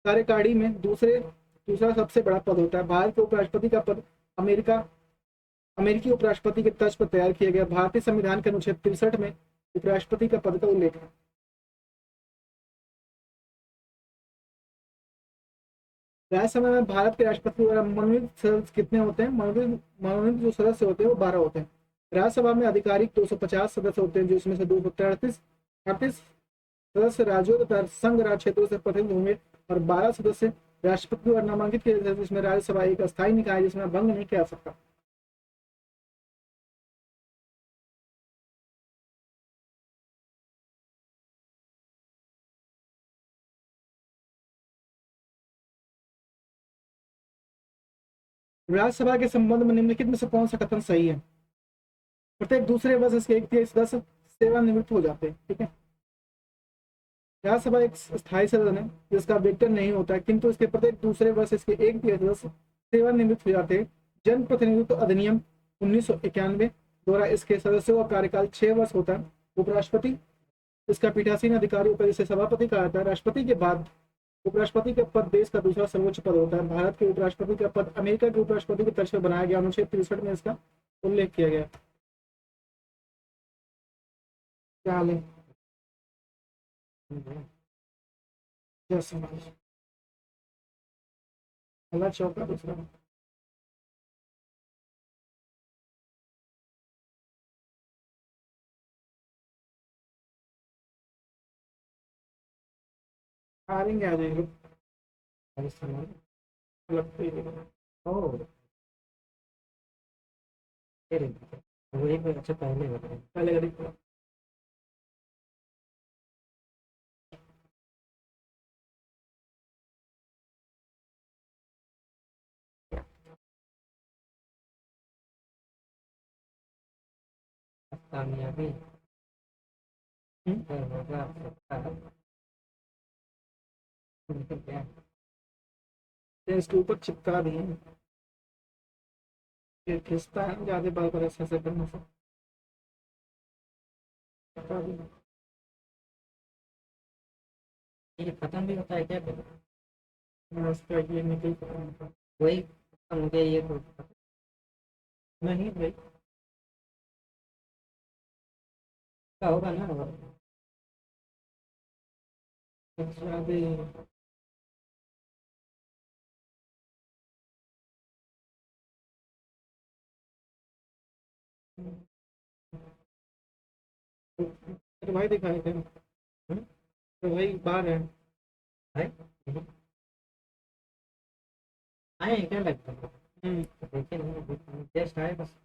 S1: कार्यकारिणी में दूसरा सबसे बड़ा पद होता है। भारत के उपराष्ट्रपति का पद अमेरिकी उपराष्ट्रपति के तर्ज पर तैयार किया गया। भारतीय संविधान के अनुच्छेद 63 में उपराष्ट्रपति का पद का उल्लेख है। राज्यसभा में भारत के राष्ट्रपति द्वारा मनोनीत सदस्य कितने होते हैं? मनोनीत जो सदस्य होते हैं वो 12 होते हैं। राज्यसभा में आधिकारिक 250 सदस्य होते हैं, जिसमें से 238 सदस्य राज्यों तथा संघ राज्य क्षेत्रों से प्रतिनिधित्व होंगे और 12 सदस्य राष्ट्रपति द्वारा नामांकित किए जाते हैं, जिसमें राज्यसभा एक अस्थायी निकाय जिसमें भंग नहीं किया जा सकता। राज्यसभा के संबंध में निम्नलिखित में से कौन सा कथन सही है? प्रत्येक दूसरे वर्ष इसके एक तिहाई सदस्य सेवानिवृत्त हो जाते हैं। ठीक है। राज्यसभा एक स्थायी सदन है जिसका वेक्टर नहीं होता है, किंतु इसके प्रत्येक दूसरे वर्ष इसके एक तिहाई सदस्य सेवानिवृत्त हो जाते हैं। जन प्रतिनिधित्व अधिनियम 1991 द्वारा इसके सदस्यों का कार्यकाल 6 वर्ष होता है। उपराष्ट्रपति इसका पीठासीन अधिकारियों का, जिसे सभापति कहा जाता है। राष्ट्रपति के बाद उपराष्ट्रपति का पद देश का दूसरा सर्वोच्च पद होता है। भारत के उपराष्ट्रपति का पद अमेरिका के उपराष्ट्रपति के तर्ज पर बनाया गया। अनुच्छेद 63 में इसका उल्लेख किया गया। क्या हाल है? पहला चौका दूसरा हारेंगे, आ जाएंगे।
S2: इस समय।
S1: लगता ही नहीं।
S2: ओह, फिर वो एक अच्छा पहले बताए।
S1: पहले का दिखा।
S2: कामयाबी
S1: हम्म,
S2: अगर होगा सबका, तो क्या।
S1: तो इसके ऊपर चिपका दिए, फिर खिंचता है ज्यादा बार बार ऐसे करने से। चिपका दिए।
S2: ये खत्म भी होता है क्या फिर?
S1: मैं उसका ये निकल पड़ा।
S2: वही खत्म हो गया ये तो।
S1: नहीं भाई।
S2: क्या होगा ना।
S1: कुछ ज्यादा ही। तो भाई दिखाए थे।
S2: हम्म,
S1: तो भाई बाहर है।
S2: है? आए हैं क्या लगता है?
S1: हम्म।
S2: देखे नहीं, टेस्ट आए बस।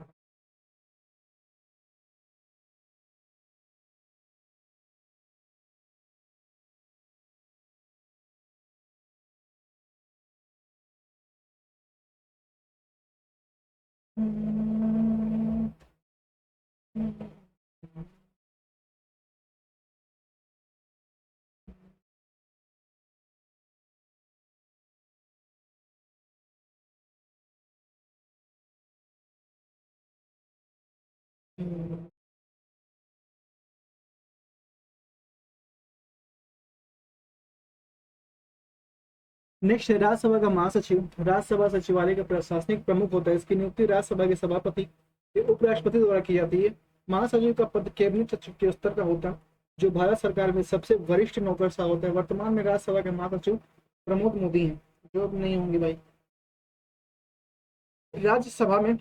S1: नेक्स्ट है राज्यसभा का महासचिव। राज्यसभा सचिवालय का प्रशासनिक प्रमुख होता है। इसकी नियुक्ति राज्यसभा के सभापति या उपराष्ट्रपति द्वारा की जाती है। महासचिव का पद कैबिनेट सचिव के स्तर का होता है, जो भारत सरकार में सबसे वरिष्ठ नौकरशाह होता है। वर्तमान में राज्यसभा के महासचिव प्रमोद मोदी हैं, जो अब नहीं होंगे भाई। राज्यसभा में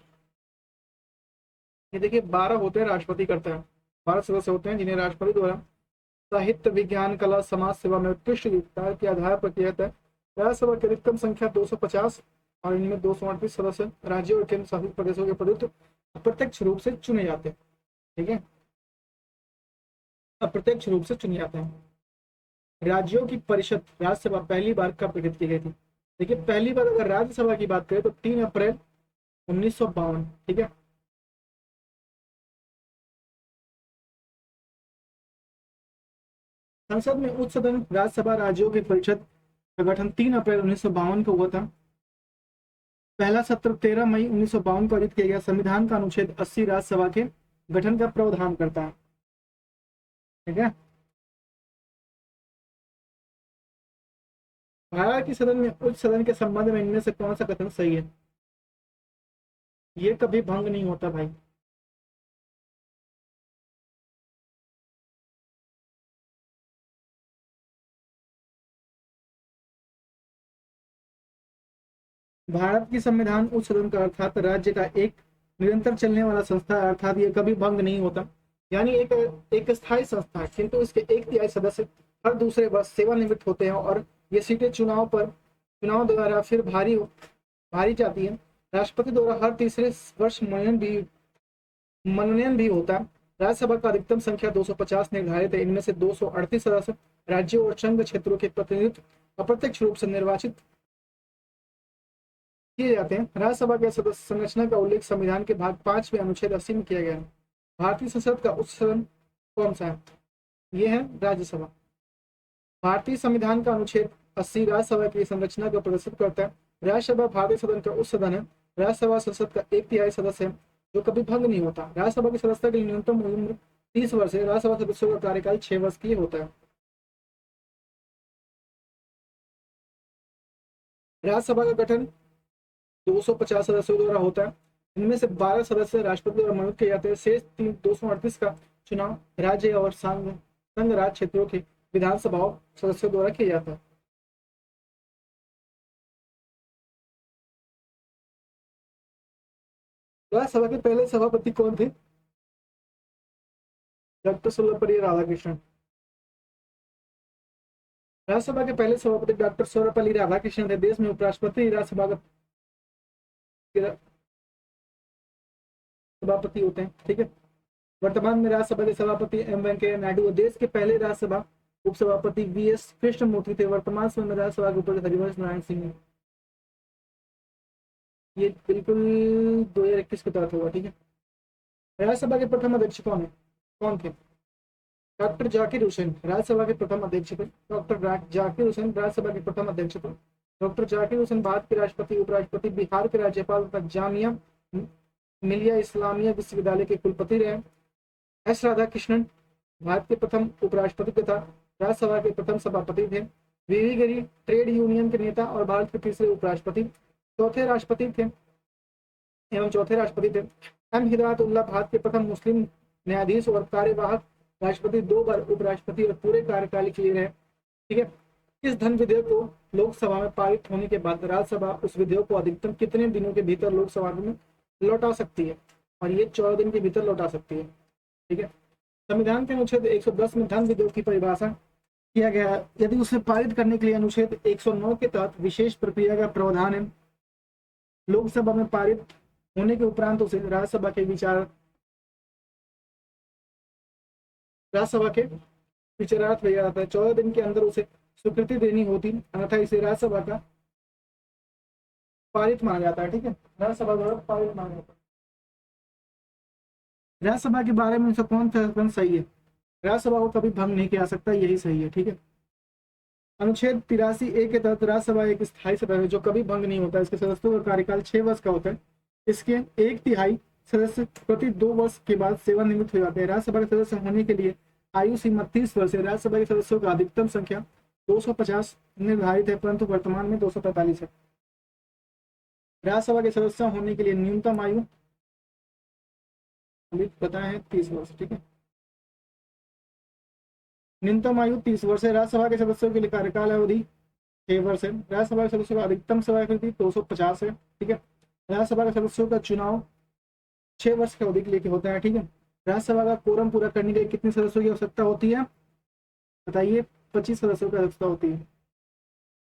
S1: ये देखिए 12 होते हैं, राष्ट्रपति करता है। 12 सदस्य होते हैं जिन्हें राष्ट्रपति द्वारा साहित्य, विज्ञान, कला, समाज सेवा में उत्कृष्ट योगदान के आधार पर किया जाता है। राज्यसभा की अधिकतम संख्या 250 और इनमें 238 सदस्य राज्यों और केंद्र शासित प्रदेशों के प्रतिनिधि अप्रत्यक्ष रूप से चुने जाते हैं। ठीक है, अप्रत्यक्ष रूप से चुने जाते हैं। राज्यों की परिषद राज्यसभा पहली बार कब गठित की गई थी? देखिए पहली बार अगर राज्यसभा की बात करें तो 3 अप्रैल 1952। ठीक है, संसद में उच्च सदन राज्यसभा राज्यों की परिषद का गठन 3 अप्रैल 1952 को हुआ था। पहला सत्र 13 मई 1952 को आयोजित किया गया। संविधान का अनुच्छेद 80 राज्यसभा के गठन का प्रावधान करता है। ठीक है, भारत की सदन में उच्च सदन के संबंध में इनमें से कौन सा कथन सही है? ये कभी भंग नहीं होता भाई। भारत की संविधान उच्च सदन का अर्थात राज्य का एक निरंतर चलने वाला संस्था है, अर्थात ये कभी भंग नहीं होता। यानी एक स्थायी संस्था है, किंतु इसके 1/3 सदस्य हर दूसरे वर्ष सेवानिवृत्त होते हैं और ये सीटें चुनाव द्वारा फिर भारी जाती है। राष्ट्रपति द्वारा हर तीसरे वर्ष मनोनयन भी होता है। राज्यसभा का अधिकतम संख्या 250 निर्धारित है। इनमें से 238 सदस्य राज्यों और संघ क्षेत्रों के प्रतिनिधित्व अप्रत्यक्ष रूप से निर्वाचित किए जाते हैं। राज्यसभा के सदस्य संरचना का उल्लेख संविधान के भाग 5 में अनुच्छेद 80 में किया गया है। भारतीय संसद का उच्च सदन कौन सा है? ये है राज्यसभा। भारतीय संविधान का अनुच्छेद 80 राज्यसभा की संरचना को प्रदर्शित करता है। राज्यसभा भारतीय सदन का उच्च सदन है। राज्यसभा संसद का 1/3 सदस्य है, जो कभी भंग नहीं होता। राज्यसभा की सदस्यता के लिए न्यूनतम उम्र 30 वर्ष है। राज्यसभा सदस्यों का कार्यकाल 6 वर्ष की होता है। राज्यसभा का गठन 250 सदस्यों द्वारा होता है। इनमें से 12 सदस्य राष्ट्रपति द्वारा मनोनीत किए जाते हैं। शेष 238 का चुनाव राज्य और संघ राज्य क्षेत्रों के विधानसभाओं सदस्यों द्वारा किया जाता है। राज्यसभा के पहले सभापति कौन थे? डॉक्टर सर्वपल्ली राधाकृष्णन। राज्यसभा के पहले सभापति डॉक्टर सर्वपल्ली राधाकृष्णन थे। देश में उपराष्ट्रपति राज्यसभा का सभापति होते हैं, ठीक है। वर्तमान में राज्यसभा के सभापति एम वेंकैया नायडू। देश के पहले राज्यसभा उपसभापति वी एस कृष्णमूर्ति थे। वर्तमान समय में राज्यसभा के उपाध्यक्ष हरिवंश नारायण सिंह हैं। ये बिल्कुल 2021 के तहत होगा, ठीक है। राज्यसभा के प्रथम अध्यक्ष कौन थे? डॉक्टर जाकिर हुसैन राज्यसभा के प्रथम अध्यक्ष थे। डॉक्टर जाकिर हुसैन राज्यसभा के प्रथम अध्यक्ष थे। डॉक्टर जाकिर हुसैन भारत के राष्ट्रपति, उपराष्ट्रपति, बिहार के राज्यपाल तथा जामिया मिलिया इस्लामिया विश्वविद्यालय के कुलपति रहे। एस राधाकृष्णन भारत के प्रथम उपराष्ट्रपति तथा राज्यसभा के प्रथम सभापति थे। वीवी गिरी ट्रेड यूनियन के नेता और भारत के तीसरे उपराष्ट्रपति चौथे राष्ट्रपति थे। एम हिदायतुल्लाह भारत के प्रथम मुस्लिम न्यायाधीश और कार्यवाहक राष्ट्रपति, 2 बार उपराष्ट्रपति और पूरे कार्यकाल के लिए रहे, ठीक है। इस धन विधेयक को लोकसभा में पारित होने के बाद राज्यसभा उस विधेयक को अधिकतम कितने दिनों के भीतर लोकसभा में लौटा सकती है? और ये 14 दिन के भीतर लौटा सकती है, ठीक है। संविधान के अनुच्छेद 110 में धन विधेयक की परिभाषा किया गया है। यदि उसे पारित करने के लिए अनुच्छेद 109 के तहत विशेष प्रक्रिया का प्रावधान है, लोकसभा में पारित होने के उपरांत उसे राज्यसभा के विचारार्थ भेजा जाता है। 14 दिन के अंदर उसे स्वीकृति देनी होती, अन्यथा इसे राज्यसभा का पारित माना जाता है, ठीक है। राज्यसभा द्वारा पारित माना जाता है। राज्यसभा के बारे में से कौन सा सही है? राज्यसभा को कभी भंग नहीं किया सकता, यही सही है, ठीक है। अनुच्छेद 83A के तहत राज्यसभा एक स्थायी सदन है जो कभी भंग नहीं होता। इसके सदस्यों का कार्यकाल 6 वर्ष का होता है। इसके 1/3 सदस्य प्रति 2 वर्ष के बाद सेवानिवृत्त हो जाते हैं। राज्यसभा के सदस्य होने के लिए आयु सीमा 30 वर्ष है। राज्यसभा के सदस्यों का अधिकतम संख्या 250 निर्धारित है, परंतु वर्तमान में 245 है। राज्यसभा के सदस्य होने के लिए न्यूनतम आयु अभी पता है 30 वर्ष, ठीक है। न्यूनतम आयु 30 वर्ष है। राज्यसभा के सदस्यों के लिए कार्यकाल अवधि 6 वर्ष है। राज्यसभा के सदस्यों का अधिकतम सेवाकाल 250 है, ठीक है। राज्यसभा के सदस्यों का चुनाव 6 वर्ष की अवधि के लिए होता है, ठीक है। राज्यसभा का कोरम पूरा करने के लिए कितने सदस्यों की आवश्यकता होती है? बताइए। 25 सदस्यों की आवश्यकता होती है।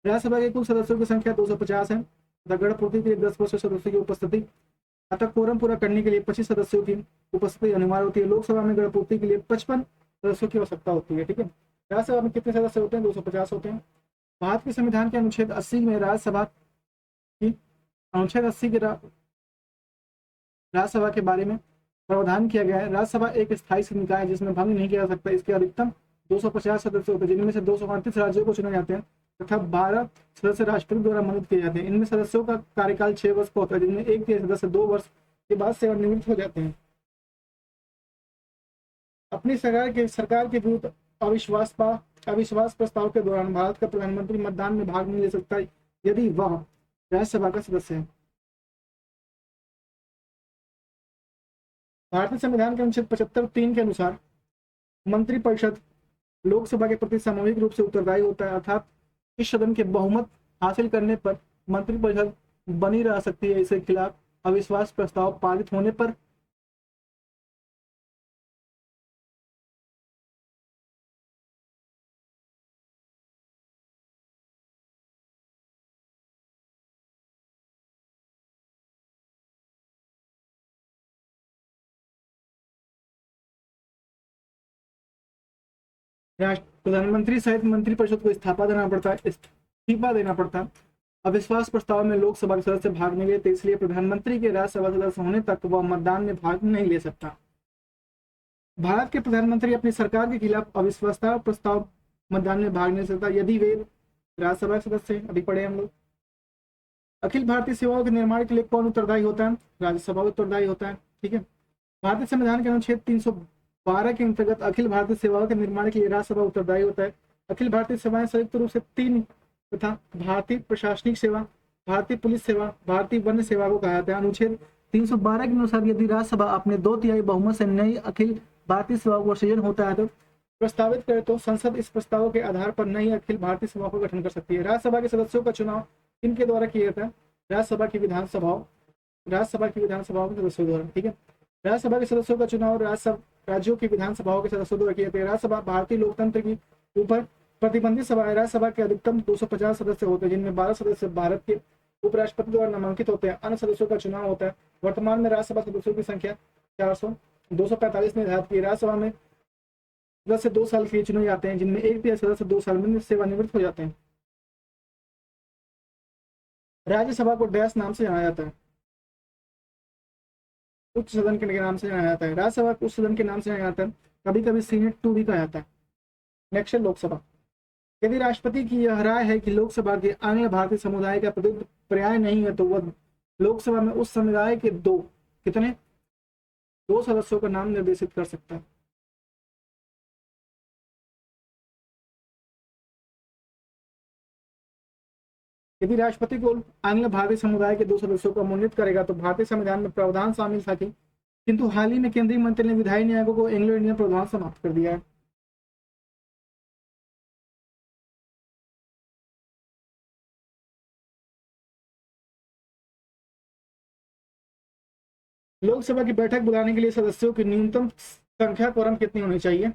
S1: राज्यसभा के कुल सदस्यों की संख्या 250 है। गणपूर्ति के लिए 10 वर्ष सदस्यों की उपस्थिति, अतः कोरम पूरा करने के लिए 25 सदस्यों की उपस्थिति अनिवार्य होती है। लोकसभा में गणपूर्ति के लिए 55 सदस्यों की आवश्यकता होती है, ठीक है। राज्यसभा में कितने सदस्य होते हैं? 250 होते हैं। भारत के संविधान के अनुच्छेद 80 में राज्यसभा की अनुच्छेद 80 के राज्यसभा के बारे में प्रावधान किया गया है। राज्यसभा एक स्थायी निकाय है जिसमें भंग नहीं किया जा सकता। इसके अधिकतम 250 सदस्य होते हैं, जिनमें से 238 राज्यों को चुने जाते हैं तथा 12 सदस्य राष्ट्रपति द्वारा मनोनीत किए जाते हैं। इनमें सदस्यों का कार्यकाल 6 वर्ष का होता है, जिनमें 1/3 सदस्य 2 वर्ष के बाद सेवानिवृत्त हो जाते हैं। अपनी सरकार के विरुद्ध अविश्वास प्रस्ताव के दौरान भारत का प्रधानमंत्री मतदान में भाग नहीं ले सकता यदि वह राज्यसभा का सदस्य है। भारतीय संविधान के अनुच्छेद 75(3) के अनुसार मंत्रिपरिषद लोकसभा के प्रति सामूहिक रूप से उत्तरदायी होता है, अर्थात इस सदन के बहुमत हासिल करने पर मंत्रिपरिषद बनी रह सकती है। इसके खिलाफ अविश्वास प्रस्ताव पारित होने पर प्रधानमंत्री सहित मंत्रिपरिषद को इस्तीफा देना पड़ता। अविश्वास प्रस्ताव में लोकसभा के सदस्य भाग नहीं लेते, इसलिए प्रधानमंत्री के राज्यसभा सदस्य होने तक वह मतदान में भाग नहीं ले सकता। भारत के प्रधानमंत्री अपनी सरकार के खिलाफ अविश्वास प्रस्ताव मतदान में भाग नहीं सकता यदि वे राज्यसभा के सदस्य हैं। अभी पढ़े हम लोग। अखिल भारतीय सेवाओं के निर्माण के लिए कौन उत्तरदायी होता है? राज्यसभा उत्तरदायी होता है, ठीक है। भारतीय संविधान के अनुच्छेद 312 के अंतर्गत अखिल भारतीय सेवाओं के निर्माण के लिए राज्यसभा उत्तरदायी होता है। अखिल भारतीय सेवाएं संयुक्त रूप से 3 तथा भारतीय प्रशासनिक सेवा, भारतीय पुलिस सेवा, भारतीय वन सेवा को कहा जाता है। अनुच्छेद 312 के अनुसार यदि राज्यसभा अपने 2/3 बहुमत से नई अखिल भारतीय सेवाओं का सृजन होता है तो प्रस्तावित करे तो संसद इस प्रस्तावों के आधार पर नई अखिल भारतीय सेवाओं का गठन कर सकती है। राज्यसभा के सदस्यों का चुनाव किनके द्वारा किया जाता है? राज्यसभा की विधानसभाओं के सदस्यों द्वारा, ठीक है। राज्यसभा के सदस्यों का चुनाव राज्यों की विधानसभाओं के सदस्यों द्वारा किया जाता है। राज्यसभा भारतीय लोकतंत्र की ऊपर प्रतिबंधित सभा राज्यसभा के अधिकतम 250 सदस्य होते हैं, जिनमें 12 सदस्य भारत के उपराष्ट्रपति द्वारा नामांकित होते हैं। अन्य सदस्यों का चुनाव होता है। वर्तमान में राज्यसभा सदस्यों की संख्या 245 निर्धारित की। राज्यसभा में सदस्य 2 साल के लिए चुने जाते हैं, जिनमें एक भी सदस्य 2 साल में सेवानिवृत्त हो जाते हैं। राज्यसभा को डैश नाम से जाना जाता है, उच्च सदन के नाम से जाना जाता है। राज्यसभा को उच्च सदन के नाम से जाना जाता है, कभी कभी सीनेट 2 भी कहा जाता है। नेक्स्ट है लोकसभा। यदि राष्ट्रपति की यह राय है कि लोकसभा के आंग्ल भारतीय समुदाय का प्रतिनिधित्व पर्याय नहीं है, तो वह लोकसभा में उस समुदाय के दो सदस्यों का नाम निर्देशित कर सकता है। यदि राष्ट्रपति को आंग्ल भारतीय समुदाय के 2 सदस्यों को मनोनीत करेगा, तो भारतीय संविधान में प्रावधान शामिल था कि, किंतु हाल ही में केंद्रीय मंत्री ने विधायी न्यायों को एंग्लो इंडियन प्रावधान समाप्त कर दिया है। लोकसभा की बैठक बुलाने के लिए सदस्यों की न्यूनतम संख्या क्वोरम कितनी होनी चाहिए?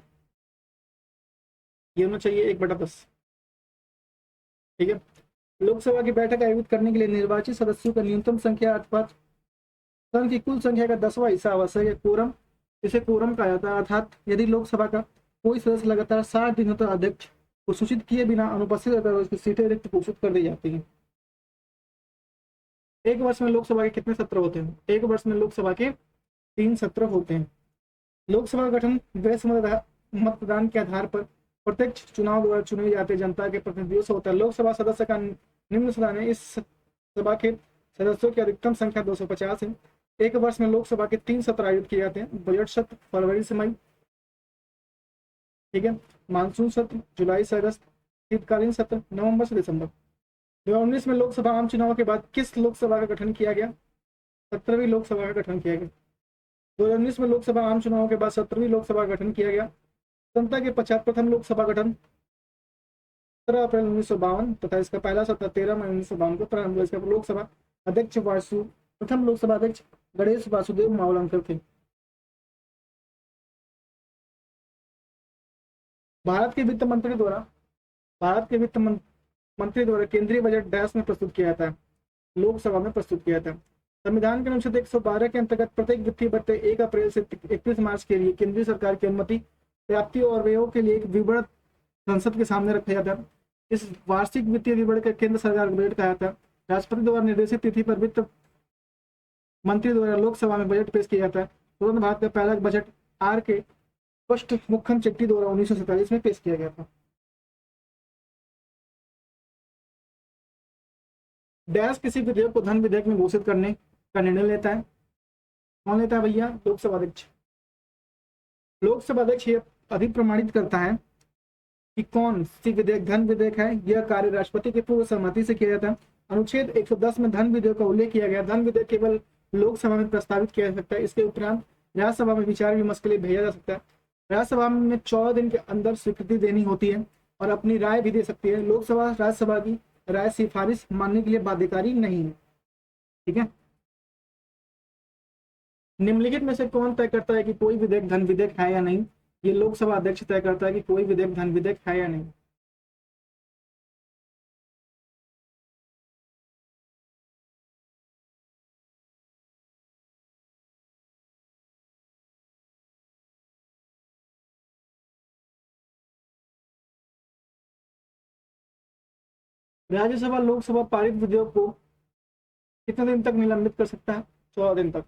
S1: ये होना चाहिए 1/10। ठीक है। लोकसभा की बैठक आयोजित करने के लिए निर्वाचित सदस्यों का न्यूनतम संख्या अर्थात सदन की कुल संख्या का 10वां हिस्सा आवश्यक है। कोरम, इसे कोरम कहा जाता है। अर्थात यदि लोकसभा का कोई सदस्य लगातार 60 दिनों तक अध्यक्ष को सूचित किए बिना अनुपस्थित रहता है, उसकी सीटें रिक्त घोषित कर दी जाती हैं। एक वर्ष में लोकसभा के कितने सत्र होते हैं? एक वर्ष में लोकसभा के 3 सत्र होते हैं। लोकसभा का गठन वैश्य मतदान के आधार पर प्रत्यक्ष चुनाव द्वारा चुने जाते जनता के प्रतिनिधियों से होता है। लोकसभा सदस्य का निम्न सदन है। इस सभा के सदस्यों की अधिकतम संख्या 250 है। एक वर्ष में लोकसभा के 3 सत्र आयोजित किए जाते हैं। बजट सत्र फरवरी से मई, ठीक है, मानसून सत्र जुलाई से अगस्त, शीतकालीन सत्र नवंबर से दिसंबर। 2019 में लोकसभा आम चुनाव के बाद किस लोकसभा का गठन किया गया? 17वीं लोकसभा का गठन किया गया। 2019 में लोकसभा आम चुनाव के बाद 17वीं लोकसभा का गठन किया गया। स्वतंत्रता के पश्चात प्रथम लोकसभा गठन 17 अप्रैल 1952 तथा इसका पहला सत्र 13 मई 1952 को प्रारंभ हुआ। इसका लोकसभा अध्यक्ष प्रथम लोकसभा अध्यक्ष गणेश वासुदेव मावलंकर थे। भारत के वित्त मंत्री द्वारा केंद्रीय बजट डैश में प्रस्तुत किया जाता है, लोकसभा में प्रस्तुत किया जाता है। संविधान के अनुच्छेद 112 के अंतर्गत प्रत्येक वित्तीय वर्ष 1 अप्रैल से 31 मार्च के लिए केंद्रीय सरकार की अनुमति प्राप्ति और व्ययों के लिए एक विवरण संसद के सामने रखा जाता है। इस वार्षिक वित्तीय विवरण का केंद्र सरकार का बजट कहा जाता है। राष्ट्रपति द्वारा निर्देशित तिथि पर वित्त मंत्री द्वारा लोकसभा में बजट पेश किया जाता है। स्वतंत्र भारत का पहला बजट आर के मुखम चेट्टी द्वारा 1947 में पेश किया गया था। डैश किसी विधेयक को धन विधेयक में घोषित करने का निर्णय लेता है। कौन लेता है भैया? लोकसभा अध्यक्ष। लोकसभा अध्यक्ष यह अधिप्रमाणित करता है कि कौन सी विधेयक धन विधेयक है। यह कार्य राष्ट्रपति की पूर्व सहमति से किया जाता है। अनुच्छेद 110 में धन विधेयक का उल्लेख किया गया। धन विधेयक केवल लोकसभा में प्रस्तावित किया जा सकता है। इसके उपरांत राज्यसभा में विचार विमर्श के लिए भेजा जा सकता है। राज्यसभा में 14 दिन के अंदर स्वीकृति देनी होती है और अपनी राय भी दे सकती है। लोकसभा राज्यसभा की राय सिफारिश मानने के लिए बाध्यकारी नहीं है। ठीक है। निम्नलिखित में से कौन तय करता है कि कोई विधेयक धन विधेयक है या नहीं? ये लोकसभा अध्यक्ष तय करता है कि कोई विधेयक धन विधेयक है या नहीं। राज्यसभा लोकसभा पारित विधेयक को कितने दिन तक निलंबित कर सकता है? 14 दिन तक।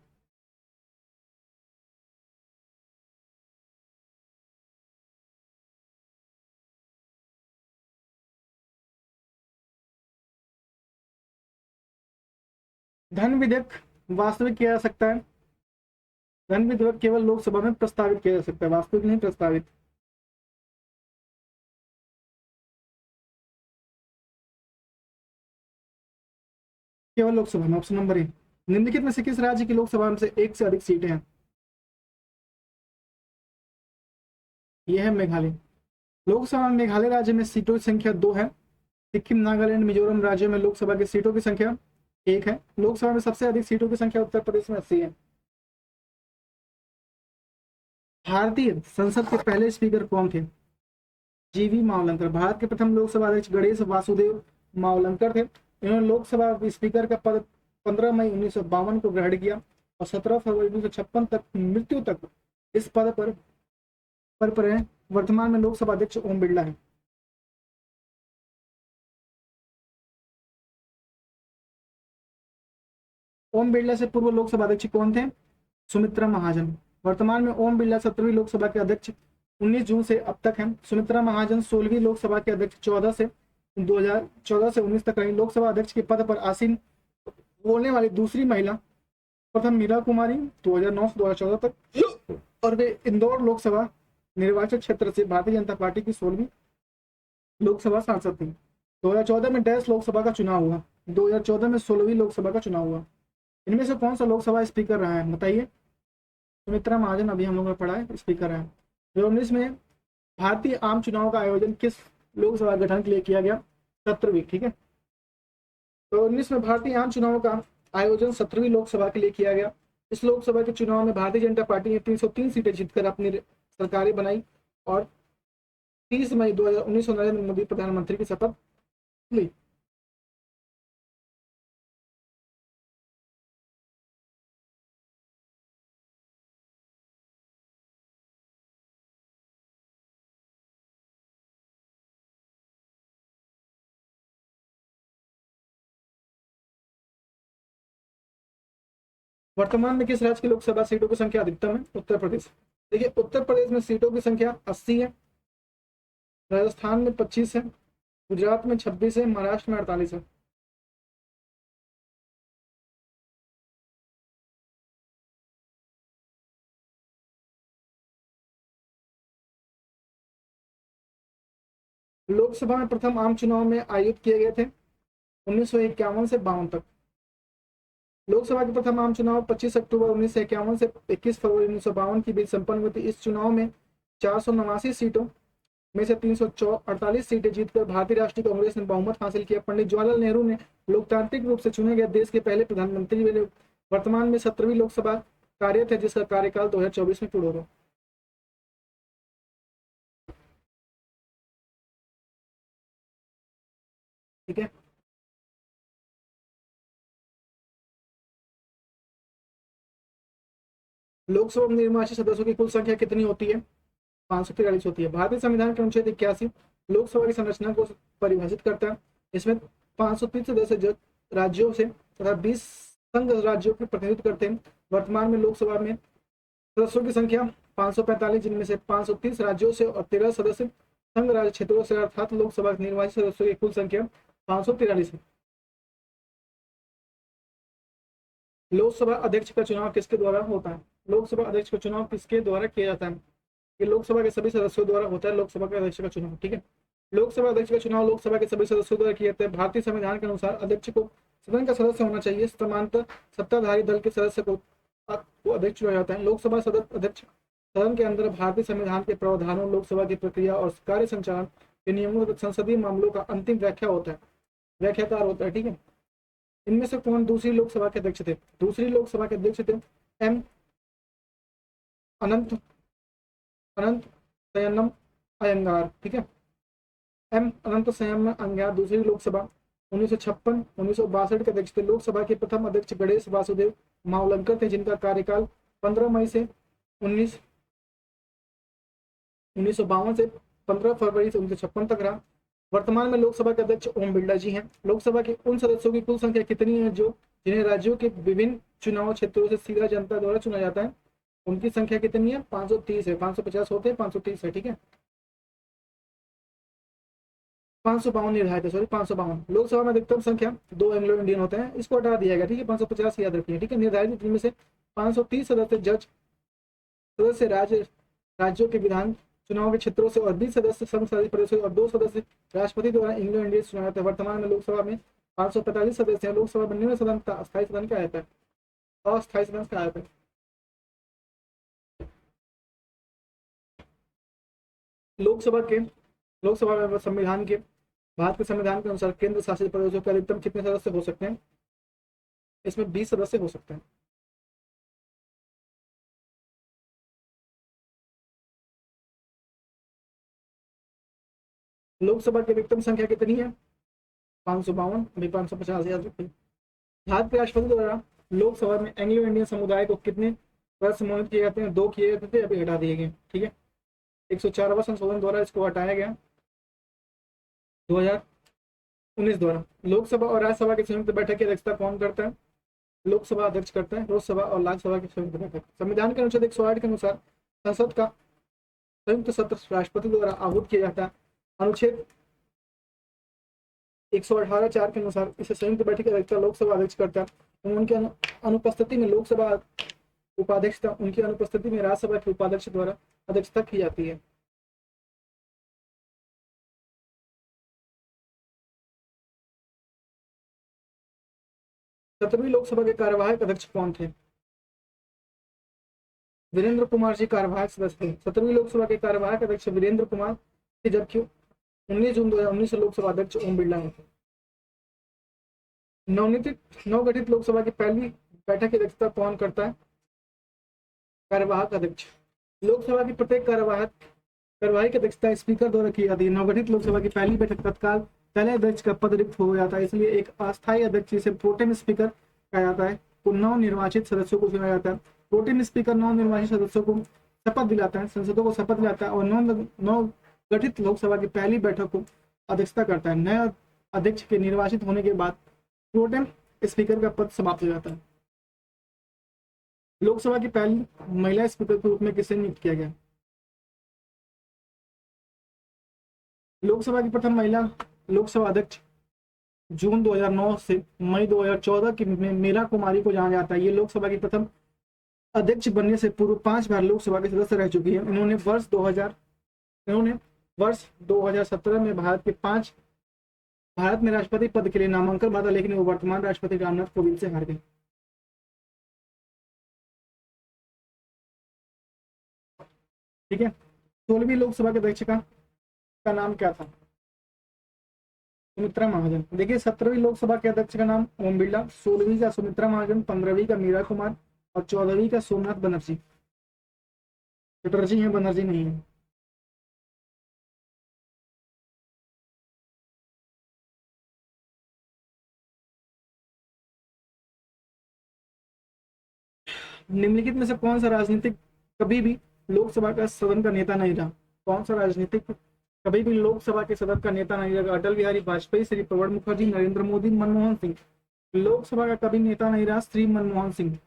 S1: धन विधेयक वास्तविक किया जा सकता है। धन विधेयक केवल लोकसभा में प्रस्तावित किया जा सकता है, वास्तविक नहीं प्रस्तावित। केवल लोकसभा में। Option number A. निम्नलिखित में से किस राज्य की लोकसभा में से एक से अधिक सीटें हैं? यह है मेघालय। लोकसभा में मेघालय राज्य में सीटों की संख्या 2 है। सिक्किम, नागालैंड, मिजोरम राज्यों में लोकसभा की सीटों की संख्या 1 है। लोकसभा में सबसे अधिक सीटों की संख्या उत्तर प्रदेश में 80 है। भारतीय संसद के पहले स्पीकर कौन थे? जीवी मावलंकर। भारत के प्रथम लोकसभा अध्यक्ष गणेश वासुदेव मावलंकर थे। इन्होंने लोकसभा स्पीकर का पद 15 मई 1952 को ग्रहण किया और 17 फरवरी 1956 तक मृत्यु तक इस पद पर रहे। वर्तमान में लोकसभा अध्यक्ष ओम बिरला है। ओम बिरला से पूर्व लोकसभा अध्यक्ष कौन थे? सुमित्रा महाजन। वर्तमान में ओम बिरला 17वीं लोकसभा के अध्यक्ष 19 जून से अब तक हैं। सुमित्रा महाजन 16वीं लोकसभा के अध्यक्ष 2014 से 19 तक रही। लोकसभा अध्यक्ष के पद पर आसीन बोलने वाली दूसरी महिला प्रथम मीरा कुमारी 2009 से 2014 तक, और वे इंदौर लोकसभा निर्वाचन क्षेत्र से भारतीय जनता पार्टी की 16वीं लोकसभा सांसद थी। 2014 में डैश लोकसभा का चुनाव हुआ। 2014 में 16वीं लोकसभा का चुनाव हुआ। इनमें से कौन सा लोकसभा स्पीकर रहा है बताइए? सुमित्रा महाजन अभी हम लोगों ने पढ़ा है, स्पीकर है। 2019 में भारतीय आम चुनाव का आयोजन किस लोकसभा गठन के लिए किया गया? 17वीं। ठीक है, 2019 में भारतीय आम चुनाव का आयोजन 17वीं लोकसभा के लिए किया गया। इस लोकसभा के चुनाव में भारतीय जनता पार्टी ने 303 सीटें जीतकर अपनी सरकारें बनाई और 30 मई 2019 को नरेंद्र मोदी प्रधानमंत्री की शपथ ली। वर्तमान में किस राज्य की लोकसभा सीटों की संख्या अधिकतम है? उत्तर प्रदेश। देखिए, उत्तर प्रदेश में सीटों की संख्या 80 है, राजस्थान में 25 है, गुजरात में 26 है, महाराष्ट्र में 48 है। लोकसभा में प्रथम आम चुनाव में आयोजित किए गए थे 1951 से 52 तक। लोकसभा के प्रथम आम चुनाव 25 अक्टूबर 1951 से 21 फरवरी 1952 के बीच संपन्न हुए थे। इस चुनाव में 489 सीटों में से 348 सीटें जीतकर भारतीय राष्ट्रीय कांग्रेस ने बहुमत हासिल किया। पंडित जवाहरलाल नेहरू ने लोकतांत्रिक रूप से चुने गए देश के पहले प्रधानमंत्री बने। वर्तमान में 17वीं लोकसभा कार्यरत है, जिसका कार्यकाल 2024 में पूर्ण होगा। ठीक है, लोकसभा में निर्वाचित सदस्यों की कुल संख्या कितनी होती है? 543 होती है। भारतीय संविधान के अनुच्छेद 81 लोकसभा की संरचना को परिभाषित करता है। इसमें 530 सदस्य राज्यों से तथा 20 संघ राज्यों के प्रतिनिधित्व करते हैं। वर्तमान में लोकसभा में सदस्यों की संख्या 545, जिनमें से 530 राज्यों से और 13 सदस्य संघ राज्य क्षेत्रों से, अर्थात लोकसभा के निर्वाचित सदस्यों की कुल संख्या 543 है। लोकसभा अध्यक्ष का चुनाव किसके द्वारा होता है? लोकसभा अध्यक्ष का चुनाव किसके द्वारा किया जाता है? ये लोकसभा के सभी सदस्यों द्वारा होता है लोकसभा के अध्यक्ष का चुनाव। ठीक है, लोकसभा अध्यक्ष का चुनाव लोकसभा के सभी सदस्यों द्वारा किया जाता है। भारतीय संविधान के अनुसार अध्यक्ष को सदन का सदस्य होना चाहिए। समांतर सत्ताधारी दल के सदस्य को अध्यक्ष चुना जाता है। लोकसभा अध्यक्ष सदन के अंदर भारतीय संविधान के प्रावधानों, लोकसभा की प्रक्रिया और कार्य संचालन के नियमों तथा संसदीय मामलों का अंतिम व्याख्याकार होता है। ठीक है, इनमें से कौन दूसरी लोकसभा के अध्यक्ष थे? दूसरी लोकसभा के अध्यक्ष थे एम अनंत संयम अयंगार। ठीक है, एम अनंत संयम अयंगार दूसरी लोकसभा 1956-1962 के अध्यक्ष थे। लोकसभा के प्रथम अध्यक्ष गणेश वासुदेव मावलंकर थे, जिनका कार्यकाल 15 मई से 1952 से 15 फरवरी से 1956 तक रहा। वर्तमान में लोकसभा के अध्यक्ष ओम बिरला जी हैं। लोकसभा के उन सदस्यों की कुल संख्या कितनी है जो जिन्हें राज्यों के विभिन्न चुनाव क्षेत्रों से सीधा जनता द्वारा चुना जाता है? उनकी संख्या कितनी है? 530 है। 550 होते हैं, 530 है। ठीक है, 552 निर्धारित है, सॉरी 552। लोकसभा में अधिकतम संख्या 2 एंग्लो इंडियन होते हैं, इसको हटा दिया गया। ठीक है, 550 याद रखिए। ठीक है, निर्धारित, जिनमें से 530 सदस्य राज्यों के विधान चुनाव के क्षेत्रों से और 20 सदस्य संघ प्रदेशों और 2 सदस्य राष्ट्रपति द्वारा इंग्लो इंडियन चुना जाता है। वर्तमान में लोकसभा में 545 सदस्य हैं। लोकसभा बनने में सदन अस्थायी सदन क्या आता है? अस्थायी सदन क्या आता है? लोकसभा में संविधान के भारत के संविधान के अनुसार केंद्र शासित प्रदेशों के अधिकतम कितने सदस्य हो सकते हैं? इसमें 20 सदस्य हो सकते हैं। लोकसभा की अधिकतम संख्या कितनी है? 552, अभी 550 याद रखें। भारत के राष्ट्रपति द्वारा लोकसभा में एंग्लो इंडियन समुदाय को कितने पद सम्मानित किए जाते हैं? 2 किए जाते थे, अभी हटा दिए गए। ठीक है, 104वां संशोधन द्वारा इसको हटाया गया 2019 द्वारा। लोकसभा और राज्यसभा की संयुक्त बैठक की अध्यक्षता कौन करता है? लोकसभा अध्यक्ष करता है। लोकसभा और राज्यसभा की संयुक्त बैठक। संविधान के अनुच्छेद 108 के अनुसार संसद का संयुक्त सत्र राष्ट्रपति द्वारा आहूत किया जाता है। अनुच्छेद 118(4) के अनुसार इसे संयुक्त बैठक की अध्यक्षता लोकसभा अध्यक्ष करता है। उनकी अनुपस्थिति में लोकसभा उपाध्यक्षता, उनकी अनुपस्थिति में राज्यसभा के उपाध्यक्ष द्वारा अध्यक्षता की जाती है। सत्रहवीं लोकसभा के कार्यवाहक अध्यक्ष कौन थे? वीरेंद्र कुमार जी कार्यवाहक सदस्य थे। 17वीं लोकसभा के कार्यवाहक अध्यक्ष वीरेंद्र कुमार थे, जबकि 19 जून 2019 से लोकसभा अध्यक्ष ओम बिरला थे। नवगठित लोकसभा की पहली बैठक की अध्यक्षता कौन करता है? कार्यवाहक अध्यक्ष। लोकसभा की प्रत्येक कार्यवाही की अध्यक्षता स्पीकर द्वारा की जाती है। नवगठित लोकसभा की पहली बैठक तत्काल पहले अध्यक्ष का पद रिक्त हो जाता है, इसलिए एक अस्थायी अध्यक्ष जिसे प्रोटेम स्पीकर कहा जाता है को नवनिर्वाचित सदस्यों को चुना जाता है। प्रोटेम स्पीकर नवनिर्वाचित सदस्यों को शपथ दिलाता है, संसदों को शपथ दिलाता है और नवगठित लोकसभा की पहली बैठक को अध्यक्षता करता है। नए अध्यक्ष के निर्वाचित होने के बाद प्रोटेम स्पीकर का पद समाप्त हो जाता है। लोकसभा की पहली महिला स्पीकर के रूप में किसे नियुक्त किया गया? लोकसभा की प्रथम महिला लोकसभा अध्यक्ष जून 2009 से मई 2014 की में मीरा कुमारी को जाना जाता है। ये लोकसभा की प्रथम अध्यक्ष बनने से पूर्व 5 बार लोकसभा के सदस्य रह चुकी है। इन्होंने वर्ष 2017 में भारत में राष्ट्रपति पद के लिए नामांकन भरा, लेकिन वो वर्तमान राष्ट्रपति रामनाथ कोविंद से हार गए। ठीक है, 16वीं लोकसभा के अध्यक्ष का नाम क्या था? सुमित्रा महाजन। देखिए, 17वीं लोकसभा के अध्यक्ष का नाम ओम बिरला, 16वीं का सुमित्रा महाजन, 15वीं का मीरा कुमार और 14वीं का सोमनाथ बनर्जी। चटर्जी है, बनर्जी नहीं है। निम्नलिखित में से कौन सा राजनीतिक कभी भी लोकसभा का सदन का नेता नहीं रहा? कौन सा राजनीतिक कभी भी लोकसभा के सदन का नेता नहीं रहा? अटल बिहारी वाजपेयी, श्री प्रणब मुखर्जी, नरेंद्र मोदी, मनमोहन सिंह। लोकसभा का कभी नेता नहीं रहा श्री मनमोहन सिंह।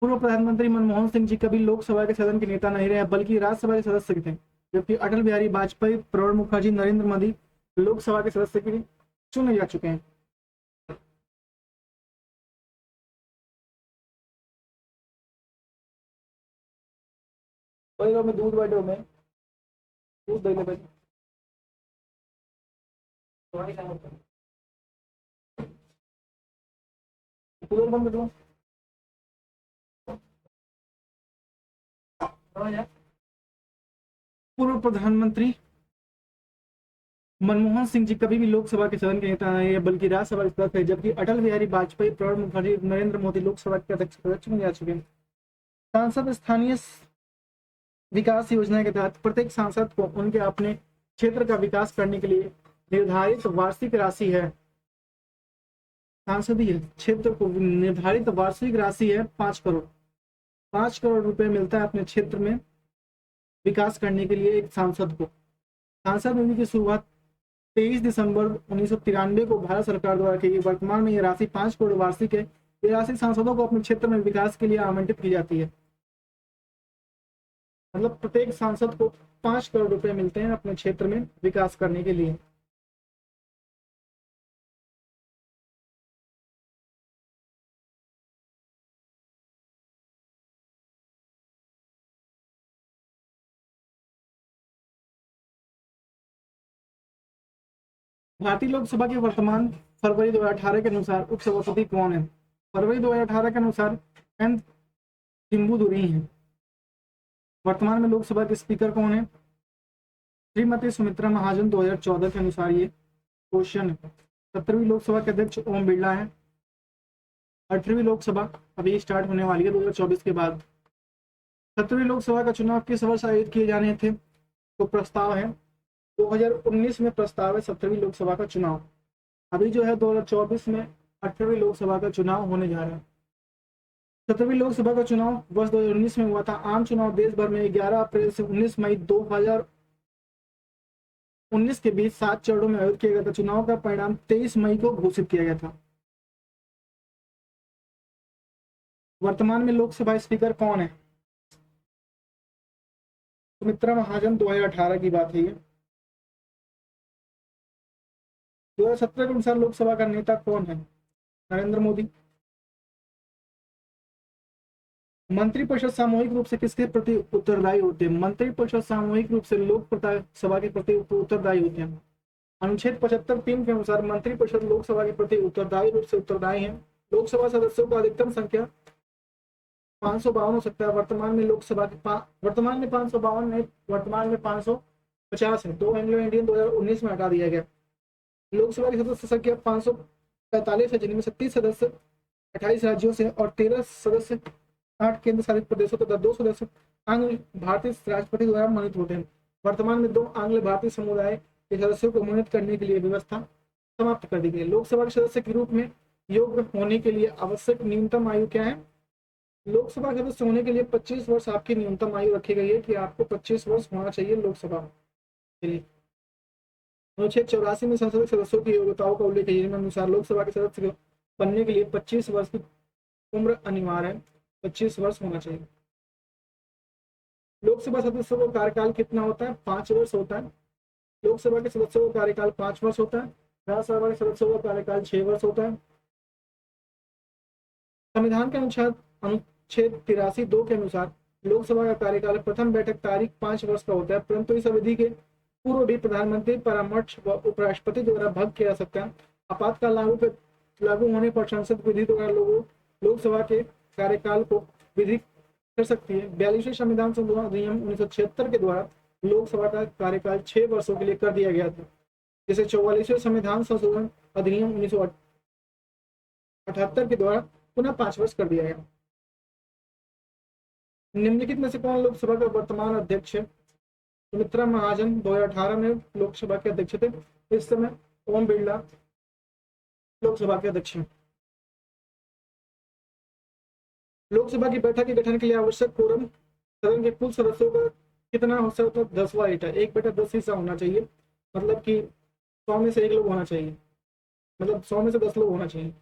S1: पूर्व प्रधानमंत्री मनमोहन सिंह जी कभी लोकसभा के सदन के नेता नहीं रहे, बल्कि राज्यसभा के सदस्य थे, जबकि अटल बिहारी वाजपेयी, प्रणब मुखर्जी, नरेंद्र मोदी लोकसभा के सदस्य के लिए चुने जा चुके हैं। में दूध बैठो में दूध दे ले। पूर्व प्रधानमंत्री मनमोहन सिंह जी कभी भी लोकसभा के सदन के नेता नहीं है, बल्कि राज्यसभा के सदस्य थे, जबकि अटल बिहारी वाजपेयी, प्रणब मुखर्जी, नरेंद्र मोदी लोकसभा के अध्यक्ष चुने जा चुके हैं। सांसद स्थानीय विकास योजना के तहत प्रत्येक सांसद को उनके अपने क्षेत्र का विकास करने के लिए निर्धारित वार्षिक राशि है। सांसदीय क्षेत्र को निर्धारित वार्षिक राशि है 5 करोड़। 5 करोड़ रुपए मिलता है अपने क्षेत्र में विकास करने के लिए एक सांसद को। सांसद निधि की शुरुआत 23 दिसंबर 1993 को भारत सरकार द्वारा की गई। वर्तमान में यह राशि 5 करोड़ वार्षिक है। ये राशि सांसदों को अपने क्षेत्र में विकास के लिए आवंटित की जाती है। मतलब प्रत्येक सांसद को 5 करोड़ रुपए मिलते हैं अपने क्षेत्र में विकास करने के लिए। भारतीय लोकसभा के वर्तमान फरवरी 2018 के अनुसार उपसभापति कौन है? फरवरी 2018 के अनुसार एन थिम्बुदुरई है। वर्तमान में लोकसभा के स्पीकर कौन है? श्रीमती सुमित्रा महाजन। 2014 के अनुसार ये क्वेश्चन है। 17वीं लोकसभा के अध्यक्ष ओम बिरला है। 18वीं लोकसभा अभी स्टार्ट होने वाली है 2024 के बाद। 17वीं लोकसभा का चुनाव किस वर्ष आयोजित किए जाने थे? तो प्रस्ताव है 2019 में प्रस्तावित 17वीं लोकसभा का चुनाव। अभी जो है 2024 में 18वीं लोकसभा का चुनाव होने जा रहा है। 17वीं लोकसभा का चुनाव वर्ष 2019 में हुआ था। आम चुनाव देश भर में 11 अप्रैल से 19 मई 2019 के बीच 7 चरणों में आयोजित किया गया था। चुनाव का परिणाम 23 मई को घोषित किया गया था। वर्तमान में लोकसभा स्पीकर कौन है? सुमित्रा महाजन, 2018 की बात है ये। 2017 के अनुसार लोकसभा का नेता कौन है? नरेंद्र मोदी। मंत्रिपरिषद सामूहिक रूप से किसके प्रति उत्तरदायी होते हैं? मंत्रिपरिषद सामूहिक रूप से लोकसभा के प्रति उत्तरदायी होते हैं। अनुच्छेद 75(3) के अनुसार मंत्रिपरिषद लोकसभा के प्रति उत्तरदायी रूप से उत्तरदायी है। लोकसभा सदस्यों का अधिकतम संख्या 552 हो सकता है। वर्तमान में लोकसभा के वर्तमान में 552 नहीं, वर्तमान में 550 है। 2 एंग्लो इंडियन 2019 में हटा दिया गया। लोकसभा की सदस्य संख्या 545 है, जिनमें से 30 सदस्य 28 राज्यों से और 13 सदस्य 8 केंद्र शासित प्रदेशों तथा 2 सदस्य आंग्ल भारतीय राष्ट्रपति द्वारा मनोनीत होते हैं। वर्तमान में 2 आंग्ल भारतीय समुदाय के सदस्यों को मनोनीत करने के लिए व्यवस्था समाप्त कर दी गई है। लोकसभा के सदस्य के रूप में योग्य होने के लिए आवश्यक न्यूनतम आयु क्या है? लोकसभा के सदस्य होने के लिए 25 वर्ष आपकी न्यूनतम आयु रखी गई है कि आपको 25 वर्ष होना चाहिए लोकसभा के लिए। अनुच्छेद 84 में संसद के सदस्यों की योग्यताओं का उल्लेख है, जिनमें अनुसार लोकसभा के सदस्य बनने के लिए 25 वर्ष की उम्र अनिवार्य है। 25 वर्ष होना चाहिए। लोकसभा सदस्यों का कार्यकाल कितना होता है? 5 वर्ष होता है। लोकसभा के सदस्यों का कार्यकाल 5 वर्ष होता है। राज्यसभा के सदस्यों का कार्यकाल 6 वर्ष होता है। संविधान के अनुच्छेद 83(2) के अनुसार लोकसभा का कार्यकाल प्रथम बैठक तारीख 5 वर्ष का होता है, परंतु इस अवधि के पूर्व भी प्रधानमंत्री परामर्श व उपराष्ट्रपति द्वारा भंग किया जा सकता है। आपातकाल लागू होने पर संसद विधि द्वारा लोकसभा के कार्यकाल को विधि कर सकती है। 42वें संविधान संशोधन अधिनियम 1976 के द्वारा लोकसभा का कार्यकाल 6 वर्षों के लिए कर दिया गया था, जिसे 44वें संविधान संशोधन अधिनियम 1978 के द्वारा पुनः 5 वर्ष कर दिया गया। निम्नलिखित में से कौन लोकसभा का वर्तमान अध्यक्ष है? सुमित्रा महाजन 2018 में लोकसभा के अध्यक्ष थे। इस समय ओम बिरला लोकसभा के अध्यक्ष हैं। लोकसभा की बैठक के गठन के लिए आवश्यक कोरम सदन के कुल सदस्यों का कितना हो सकता है? 10वां हिस्सा। 1/10 हिस्सा होना चाहिए, मतलब कि 100 में से 1 लोग होना चाहिए, मतलब 100 में से 10 लोग होना चाहिए।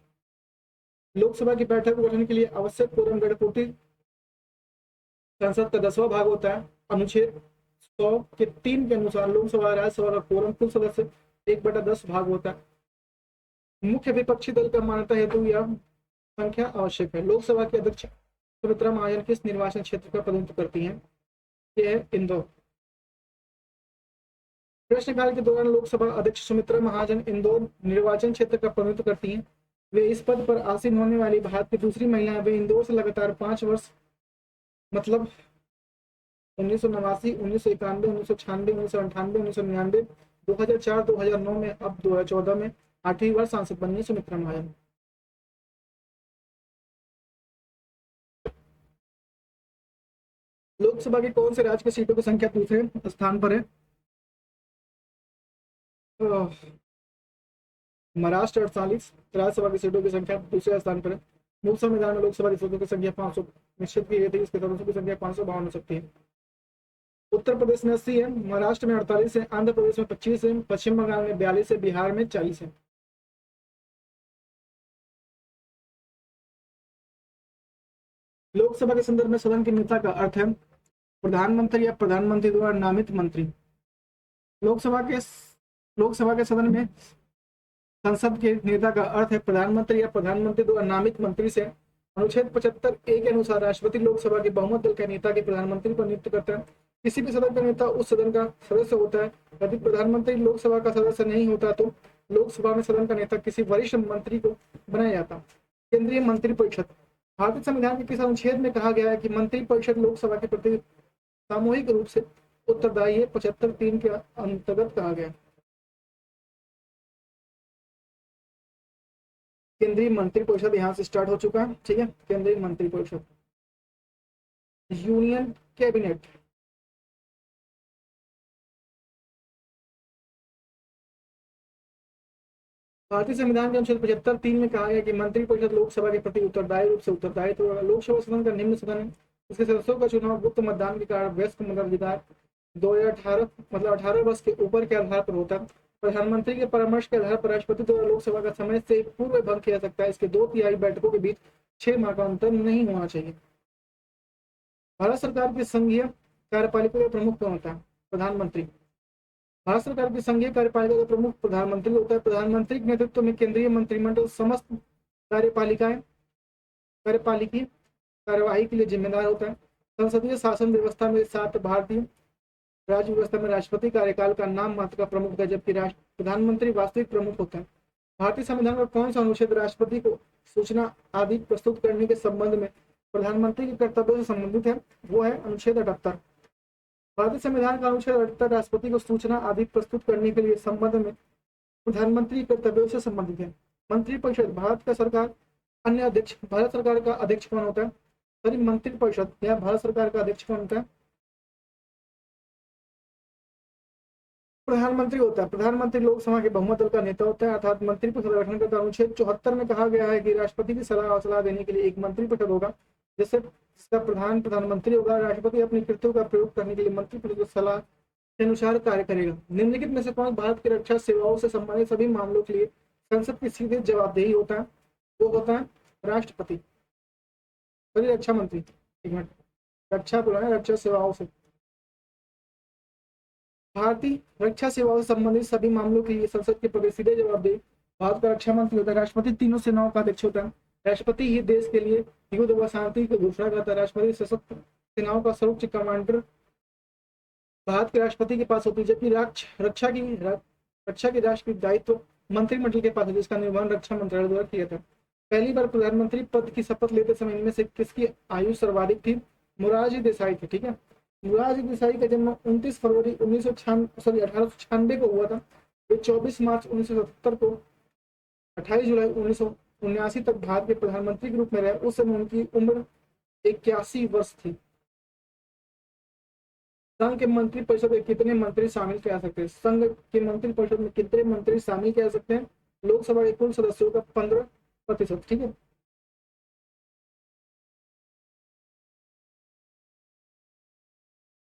S1: लोकसभा की बैठक गठन के लिए आवश्यक कोरम गणपूर्ति संसद का 10वां भाग होता है। अनुच्छेद 100 के 3 के अनुसार लोकसभा राज्यसभा का कोरम कुल सदस्य 1/10 भाग होता है। मुख्य विपक्षी दल का मान्यता हेतु यह संख्या आवश्यक है। लोकसभा के अध्यक्ष सुमित्रा महाजन किस निर्वाचन क्षेत्र का प्रतिनिधित्व करती हैं? यह है इंदौर। प्रश्नकाल के दौरान लोकसभा अध्यक्ष सुमित्रा महाजन इंदौर निर्वाचन क्षेत्र का प्रतिनिधित्व करती हैं। वे इस पद पर आसीन होने वाली भारत की दूसरी महिला हैं। वे इंदौर से लगातार 5 वर्ष, मतलब 1989, 1991, 1996, 1998, 1999, 2004, 2009 में, अब 2014 में 8वीं बार सांसद बनी है सुमित्रा महाजन। लोकसभा के कौन से राज्य की सीटों की संख्या दूसरे स्थान पर है? महाराष्ट्र 48 राज्यसभा की सीटों की संख्या दूसरे स्थान पर है। मूल संविधान में लोकसभा की सीटों की संख्या 500 निश्चित की गई थी, इसके सदस्यों की संख्या 552 हो सकती है। उत्तर प्रदेश में 80 है, महाराष्ट्र में 48 है, आंध्र प्रदेश में 25 है, पश्चिम बंगाल में 42 है, बिहार में 40 है। लोकसभा के संदर्भ में सदन के नेता का अर्थ है प्रधानमंत्री या प्रधानमंत्री द्वारा नामित मंत्री। लोकसभा के सदन में संसद के नेता का अर्थ है प्रधानमंत्री या प्रधानमंत्री द्वारा नामित मंत्री से। अनुच्छेद 75(a) के अनुसार राष्ट्रपति लोकसभा के बहुमत दल के नेता के प्रधानमंत्री पर नियुक्त करता है। किसी भी सदन का नेता उस सदन का सदस्य होता है। यदि प्रधानमंत्री लोकसभा का सदस्य नहीं होता तो लोकसभा में सदन का नेता किसी वरिष्ठ मंत्री को बनाया जाता। केंद्रीय मंत्रिपरिषद। भारतीय संविधान के किस अनुच्छेद में कहा गया है कि मंत्रिपरिषद लोकसभा के प्रति सामूहिक रूप से उत्तरदायी है? 75(3) के अंतर्गत कहा गया। केंद्रीय मंत्रिपरिषद यहाँ से स्टार्ट हो चुका है, ठीक है। केंद्रीय मंत्रिपरिषद, यूनियन कैबिनेट। भारतीय संविधान के अनुच्छेद 75(3) में कहा गया कि मंत्रिपरिषद लोकसभा के प्रति उत्तरदायी रूप से उत्तरदायित्व होगा। लोकसभा सदन का निम्न सदन है, इसके सदस्यों का चुनाव गुप्त मतदान के कारण वयस्क मताधिकार 2018 मतलब 18 वर्ष के ऊपर के आधार पर होता है। प्रधानमंत्री के परामर्श के आधार पर राष्ट्रपति द्वारा लोकसभा का समय से पूर्व भंग किया जा सकता है। इसके 2/3 बैठकों के बीच 6 माह का अंतर नहीं होना चाहिए। भारत सरकार की संघीय कार्यपालिका का प्रमुख कौन होता है? प्रधानमंत्री। भारत सरकार की संघीय कार्यपालिका का प्रमुख प्रधानमंत्री होता है। प्रधानमंत्री के नेतृत्व में केंद्रीय मंत्रिमंडल समस्त कार्यपालिकी कार्यवाही के लिए जिम्मेदार होता है। संसदीय शासन व्यवस्था में 7 भारतीय राज्य व्यवस्था में राष्ट्रपति कार्यकाल का नाम मात्र का प्रमुख है, जबकि प्रधानमंत्री वास्तविक प्रमुख होता है। भारतीय संविधान का कौन सा अनुच्छेद राष्ट्रपति को सूचना आदि प्रस्तुत करने के संबंध में प्रधानमंत्री के कर्तव्य से संबंधित है? वो है अनुच्छेद 78। भारतीय संविधान का अनुच्छेद 78 राष्ट्रपति को सूचना आदि प्रस्तुत करने के लिए संबंध में प्रधानमंत्री के कर्तव्यों से संबंधित है। मंत्रिपरिषद भारत का सरकार अन्य अध्यक्ष भारत सरकार का अध्यक्ष कौन होता है? सॉरी, मंत्रिपरिषद या भारत सरकार का अध्यक्ष कौन होता है? प्रधानमंत्री होता है। प्रधानमंत्री लोकसभा के बहुमत दल का नेता होता है, अर्थात मंत्रिपरिषद का गठन करता है। अनुच्छेद 74 में कहा गया है कि राष्ट्रपति की सलाह और सलाह देने के लिए एक मंत्रिपरिषद होगा, जिसका प्रधान प्रधानमंत्री होगा। राष्ट्रपति अपनी कृत्यों का प्रयोग करने के लिए मंत्रिपरिषद की सलाह के अनुसार कार्य करेगा। निम्नलिखित में से कौन भारत की रक्षा सेवाओं से संबंधित सभी मामलों के लिए संसद की सीधे जवाबदेही होता है? वो होता है राष्ट्रपति। सॉरी, रक्षा मंत्री। एक मिनट, रक्षा बोला है, रक्षा सेवाओं से। भारतीय रक्षा सेवाओं से संबंधित सभी मामलों के लिए संसद के प्रति सीधे जवाबदेही भारत का रक्षा मंत्री होता है। राष्ट्रपति तीनों सेनाओं का अध्यक्ष होता है। राष्ट्रपति ही देश के लिए युद्ध व शांति की घोषणा करता है। राष्ट्रपति सशस्त्र सेनाओं का सर्वोच्च कमांडर भारत के राष्ट्रपति के पास होती है, जबकि रक्षा की राष्ट्र की दायित्व मंत्रिमंडल के पास है, जिसका निर्वहन रक्षा मंत्रालय द्वारा किया था। पहली बार प्रधानमंत्री पद की शपथ लेते समय इनमें से किसकी आयु सर्वाधिक थी? मोरारजी देसाई थी। ठीक है, मोरारजी देसाई का जन्म 29 फरवरी 1896 को हुआ था। वे 24 मार्च 1970 को 28 जुलाई 1979 तक भारत के प्रधानमंत्री के रूप में रहे। उस समय उनकी उम्र 81 वर्ष थी। संघ के मंत्रिपरिषद में कितने मंत्री शामिल किया सकते हैं? संघ के मंत्रिपरिषद में कितने मंत्री शामिल किया सकते हैं? लोकसभा के कुल सदस्यों का 15%। ठीक है,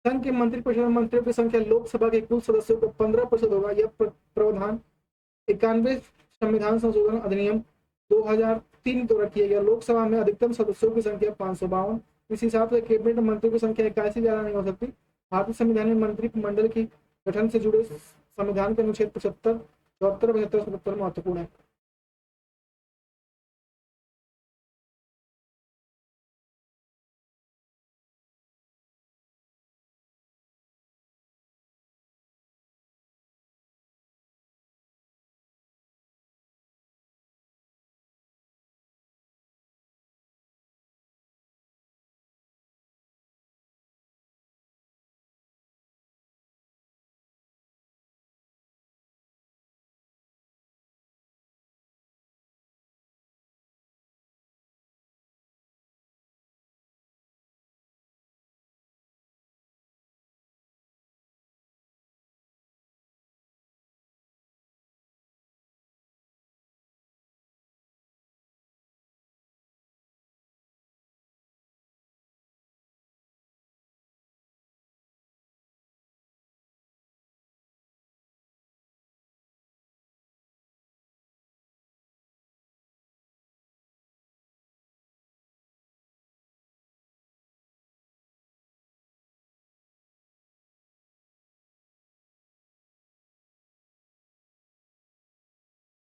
S1: संघ के मंत्रिपरिषद में मंत्रियों की संख्या लोकसभा के कुल सदस्यों का 15% होगा। यह प्रावधान 91 संविधान संशोधन अधिनियम 2003 द्वारा किया गया। लोकसभा में अधिकतम सदस्यों की संख्या 552। इस हिसाब से कैबिनेट मंत्रियों की संख्या 81 से ज्यादा नहीं हो सकती। भारतीय संविधान में मंत्रिमंडल की गठन से जुड़े संविधान के अनुच्छेद 75, 74, 75, 77 महत्वपूर्ण है।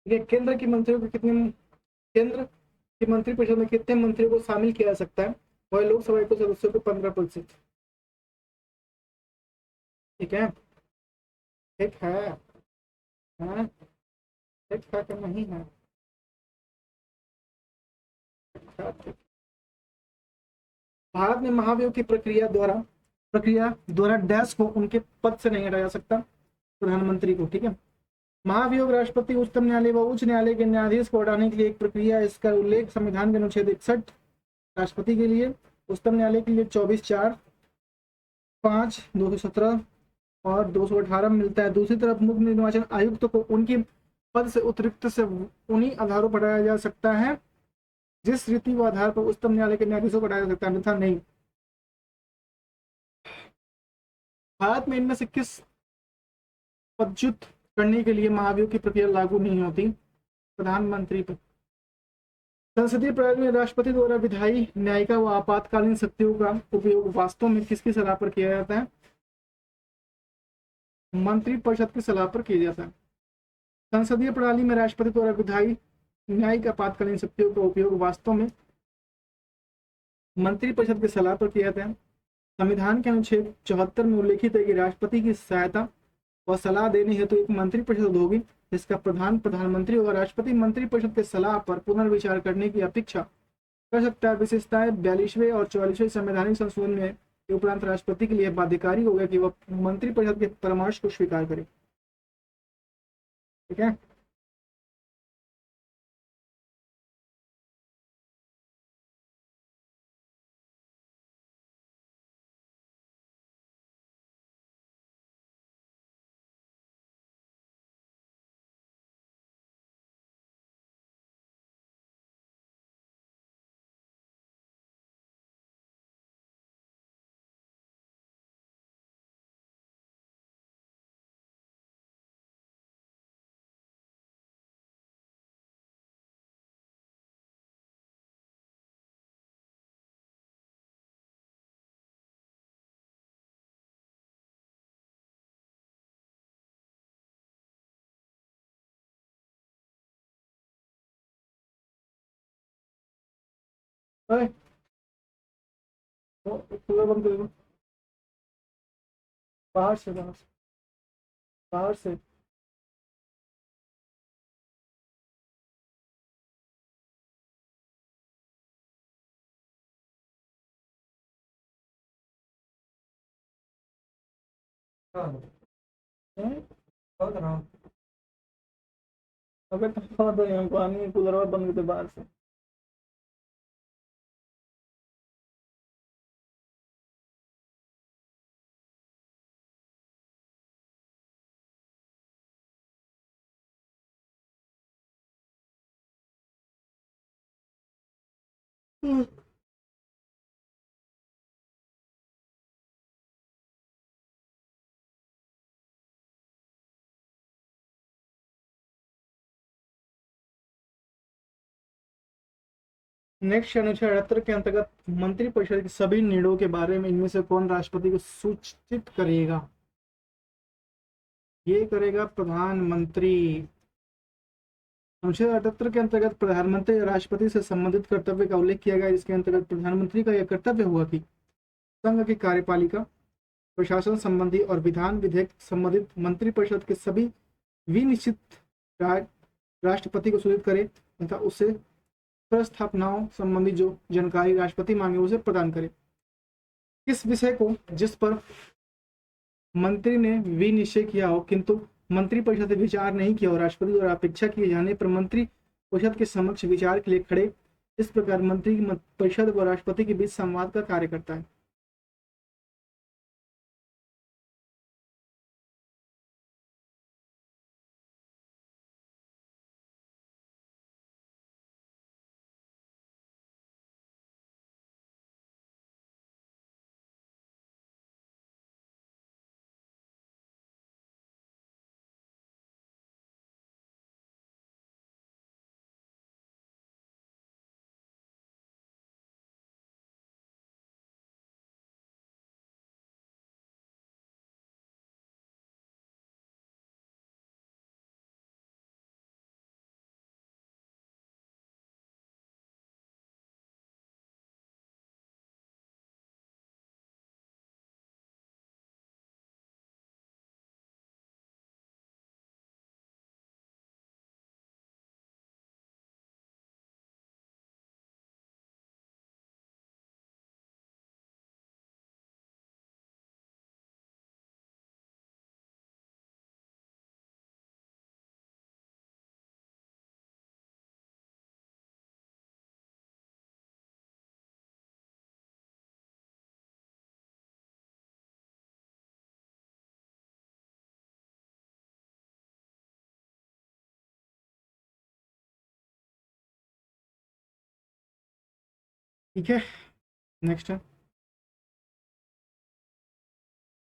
S1: केंद्र की मंत्रियों को कितने केंद्र की मंत्रिपरिषद में कितने मंत्रियों को शामिल किया जा सकता है? वह लोकसभा के सदस्यों को 15%। ठीक है, ठीक है, हाँ, ठीक है कि नहीं है? भारत में महाभियोग की प्रक्रिया द्वारा डैश को उनके पद से नहीं हटाया जा सकता, प्रधानमंत्री को। ठीक है, महाभियोग राष्ट्रपति, उच्चतम न्यायालय व उच्च न्यायालय के न्यायाधीश को हटाने के लिए एक प्रक्रिया है। इसका उल्लेख संविधान के अनुच्छेद 61, राष्ट्रपति के लिए, उच्चतम न्यायालय के लिए 24(4)(5), 217 और 218 में मिलता है। दूसरी तरफ मुख्य निर्वाचन आयुक्त को उनकी पद से अतिरिक्त से उन्हीं आधारों पर हटाया जा सकता है जिस रीति व आधार पर उच्चतम न्यायालय के न्यायाधीशों को हटाया जा सकता है, अन्यथा नहीं। भारत में इनमें से किस पदच्युत करने के लिए महाभियोग की प्रक्रिया लागू नहीं होती? प्रधानमंत्री पर। संसदीय प्रणाली में राष्ट्रपति द्वारा विधायी, न्यायिका व आपातकालीन शक्तियों का उपयोग वास्तव में किसकी सलाह पर किया जाता है? मंत्रिपरिषद की सलाह पर किया जाता है। संसदीय प्रणाली में राष्ट्रपति द्वारा विधायी, न्यायिक, आपातकालीन शक्तियों का उपयोग वास्तव में मंत्रिपरिषद की सलाह पर किया जाता है। संविधान के अनुच्छेद 74 में उल्लेखित है कि राष्ट्रपति की सहायता व सलाह देने हेतु एक मंत्रिपरिषद होगी जिसका प्रधान प्रधानमंत्री होगा। राष्ट्रपति मंत्रिपरिषद के सलाह पर पुनर्विचार करने की अपेक्षा कर सकता है। विशेषताएं 42वें और 44वें संवैधानिक संशोधन में के उपरांत राष्ट्रपति के लिए बाध्यकारी हो गया कि वह मंत्रिपरिषद के परामर्श को स्वीकार करे। ठीक है। ओए, कूलर बंद कर दो। बाहर से, बाहर से, बाहर से।
S2: हाँ,
S1: हैं?
S2: बोल रहा हूँ।
S1: अबे तो यहाँ पानी कूलर बंद कर दे बाहर से। नेक्स्ट अनुच्छेद 78 के अंतर्गत मंत्रिपरिषद के सभी निर्णयों के बारे में इनमें से कौन राष्ट्रपति को सूचित करेगा? ये करेगा प्रधानमंत्री। अनुच्छेद 78 के अंतर्गत प्रधानमंत्री या राष्ट्रपति से संबंधित कर्तव्य का उल्लेख किया गया, जिसके अंतर्गत प्रधानमंत्री का यह कर्तव्य हुआ कि संघ की कार्यपालिका, प्रशासन संबंधी और विधान विधेयक संबंधित मंत्रिपरिषद के सभी विनिश्चित राष्ट्रपति को सूचित करे तथा उसे प्रस्थापनाओं संबंधी जो जानकारी राष्ट्रपति मांगे उसे प्रदान करे। किस विषय को जिस पर मंत्री ने विनिश्चय किया हो किंतु मंत्रिपरिषद ने विचार नहीं किया और राष्ट्रपति द्वारा अपेक्षा किए जाने पर मंत्रिपरिषद के समक्ष विचार के लिए खड़े, इस प्रकार मंत्री परिषद व राष्ट्रपति के बीच संवाद का कार्य करता है। ठीक है, नेक्स्ट है,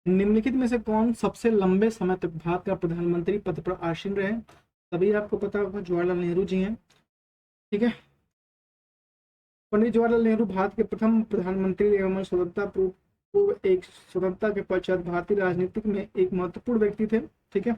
S1: निम्नलिखित में से कौन सबसे लंबे समय तक भारत का प्रधानमंत्री पद पर आसीन रहे? तभी आपको पता होगा, जवाहरलाल नेहरू जी हैं। ठीक है, पंडित जवाहरलाल नेहरू भारत के प्रथम प्रधानमंत्री एवं स्वतंत्रता पूर्व एक स्वतंत्रता के पश्चात भारतीय राजनीतिक में एक महत्वपूर्ण व्यक्ति थे। ठीक है,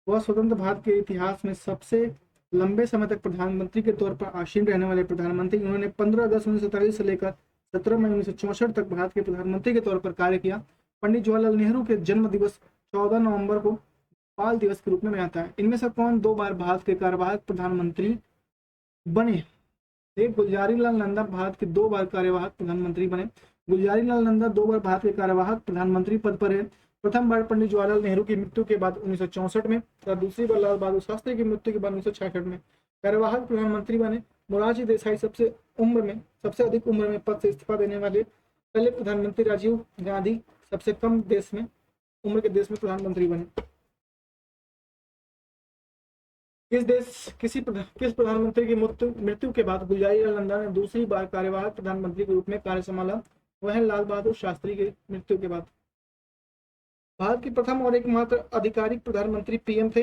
S1: वह स्वतंत्र भारत के इतिहास में सबसे लंबे समय तक प्रधानमंत्री के तौर पर आसीन रहने वाले प्रधानमंत्री। उन्होंने 15 अगस्त 1947 से लेकर 17 मई 1964 तक भारत के प्रधानमंत्री के तौर पर कार्य किया। पंडित जवाहरलाल नेहरू के जन्म दिवस 14 नवंबर को बाल दिवस के रूप में मनाता है। इनमें से कौन 2 बार भारत के कार्यवाहक प्रधानमंत्री बने? गुलजारीलाल नंदा भारत के 2 बार कार्यवाहक प्रधानमंत्री बने। गुलजारीलाल नंदा 2 बार भारत के कार्यवाहक प्रधानमंत्री पद पर है। प्रथम बार पंडित जवाहरलाल नेहरू की मृत्यु के बाद 1964 में तथा दूसरी बार लाल बहादुर शास्त्री की मृत्यु के बाद 1966 में कार्यवाहक प्रधानमंत्री बने। मोरारजी देसाई सबसे अधिक उम्र में पद से इस्तीफा देने वाले पहले प्रधानमंत्री। राजीव गांधी सबसे कम उम्र के देश में प्रधानमंत्री बने। किस प्रधानमंत्री की मृत्यु के बाद गुलजारीलाल नंदा ने दूसरी बार कार्यवाहक प्रधानमंत्री के रूप में कार्य संभाला? वह लाल बहादुर शास्त्री की मृत्यु के बाद। भारत के प्रथम और एकमात्र आधिकारिक प्रधानमंत्री पीएम थे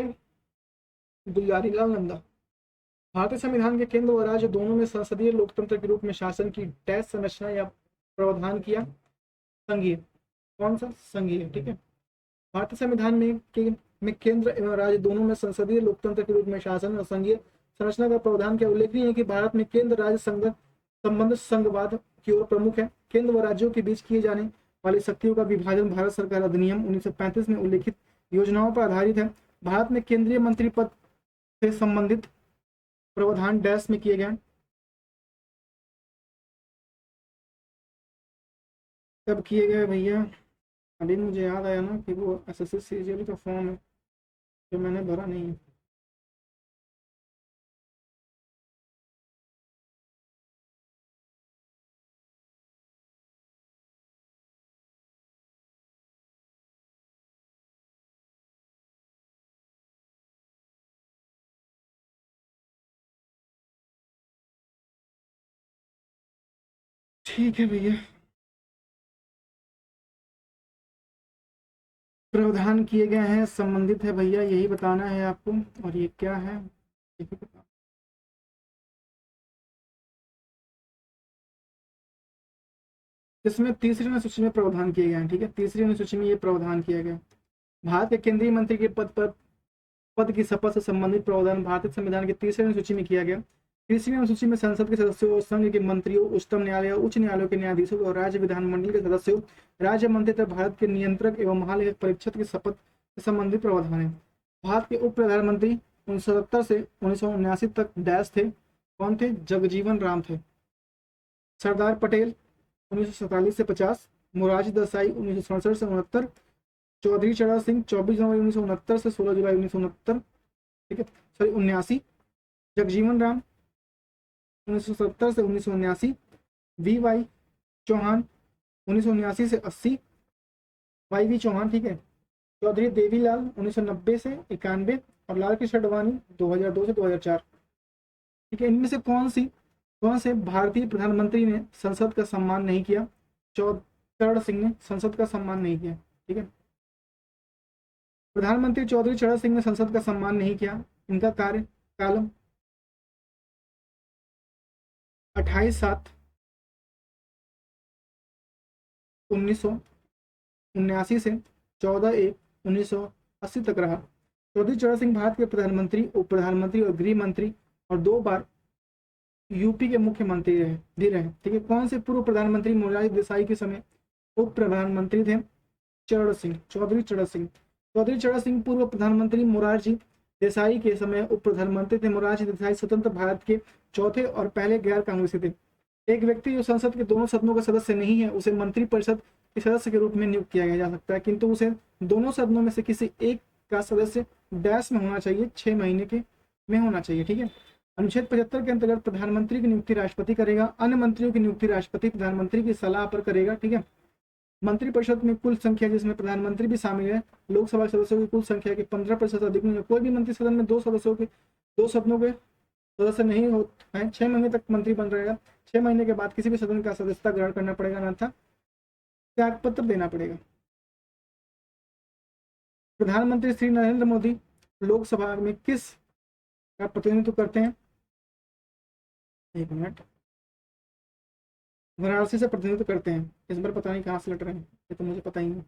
S1: गुलजारीलाल नंदा। भारतीय संविधान के केंद्र व राज्य दोनों में संसदीय लोकतंत्र के रूप में शासन की डैश संरचना या प्रावधान किया? संघीय। कौन सा? संघीय। ठीक है, भारतीय संविधान में केंद्र एवं राज्य दोनों में संसदीय लोकतंत्र के रूप में शासन और संघीय संरचना का प्रावधान किया। उल्लेखनीय है कि भारत में केंद्र राज्य संबंध संघवाद की ओर प्रमुख है। केंद्र व राज्यों के बीच किए जाने वाली शक्तियों का विभाजन भारत सरकार अधिनियम 1935 में उल्लेखित योजनाओं पर आधारित है। भारत में केंद्रीय मंत्री पद से संबंधित प्रावधान डैश में किए गए? कब किए गए भैया? अभी मुझे याद आया ना कि वो एसएससी सीजीएल का फॉर्म है जो मैंने भरा नहीं है। ठीक है भैया, प्रावधान किए गए हैं, संबंधित है भैया, यही बताना है आपको। और ये क्या है? इसमें तीसरी अनुसूची में प्रावधान किए गए हैं। ठीक है, तीसरी अनुसूची में ये प्रावधान किया गया। भारत के केंद्रीय मंत्री के पद की शपथ से संबंधित प्रावधान भारतीय संविधान की तीसरी अनुसूची में किया गया। तीसरी अनुसूची में संसद के सदस्यों और संघ के मंत्रियों, उच्चतम न्यायालय, उच्च न्यायालयों के न्यायाधीशों और राज्य विधानमंडल के सदस्यों, राज्य मंत्री तथा भारत के नियंत्रक एवं महालेखक परीक्षक की शपथ से संबंधित प्रावधान है। भारत के उप प्रधानमंत्री 1970 से 1979 तक डैश थे। कौन थे? जगजीवन राम थे। सरदार पटेल 1947 से 50, मोरारजी देसाई 1967 से 69, चौधरी चरण सिंह 24 जनवरी 1969 से 16 जुलाई 1969, ठीक है, सॉरी 79, जगजीवन राम 1970 से 1979, VY चौहान 1979 से 80, YV चौहान, ठीक है, चौधरी देवीलाल 1990 से 91 और लाल कृष्ण अडवाणी 2002 से 2004। ठीक है, इनमें से कौन से भारतीय प्रधानमंत्री ने संसद का सम्मान नहीं किया? चरण सिंह ने संसद का सम्मान नहीं किया। ठीक है, प्रधानमंत्री चौधरी चरण सिंह ने संसद का सम्मान नहीं किया। इनका कार्यकाल 28/7/1979 से 14/1/1980 तक रहा। चौधरी चरण सिंह भारत के प्रधानमंत्री, उप प्रधानमंत्री और गृह मंत्री और 2 बार यूपी के मुख्यमंत्री रहे। ठीक है, कौन से पूर्व प्रधानमंत्री मोरारजी देसाई के समय उप प्रधानमंत्री थे? चौधरी चरण सिंह पूर्व प्रधानमंत्री मोरारजी देसाई के समय उप प्रधानमंत्री थे। मोरारजी देसाई स्वतंत्र भारत के चौथे और पहले गैर कांग्रेसी थे। एक व्यक्ति जो संसद के दोनों सदनों का सदस्य नहीं है उसे मंत्रिपरिषद के सदस्य के रूप में नियुक्त किया जा सकता है, किंतु उसे दोनों सदनों में से किसी एक का सदस्य डैश में होना चाहिए, 6 महीने के में होना चाहिए। ठीक है, अनुच्छेद 75 के अंतर्गत प्रधानमंत्री की नियुक्ति राष्ट्रपति करेगा। अन्य मंत्रियों की नियुक्ति राष्ट्रपति प्रधानमंत्री की सलाह पर करेगा। ठीक है, मंत्रिपरिषद में कुल संख्या जिसमें प्रधानमंत्री भी शामिल है, लोकसभा सदस्यों की कुल संख्या के 15% अधिक नहीं है। कोई भी मंत्री सदन में 2 सदनों के सदस्य नहीं होता है 6 महीने तक मंत्री बन रहेगा। 6 महीने के बाद किसी भी सदन का सदस्यता ग्रहण करना पड़ेगा, अन्यथा त्याग पत्र देना पड़ेगा। प्रधानमंत्री श्री नरेंद्र मोदी लोकसभा में किस का प्रतिनिधित्व करते हैं? एक मिनट, वाराणसी से प्रतिनिधित्व करते हैं। इस बार पता नहीं कहाँ से लड़ रहे हैं, ये तो मुझे पता ही नहीं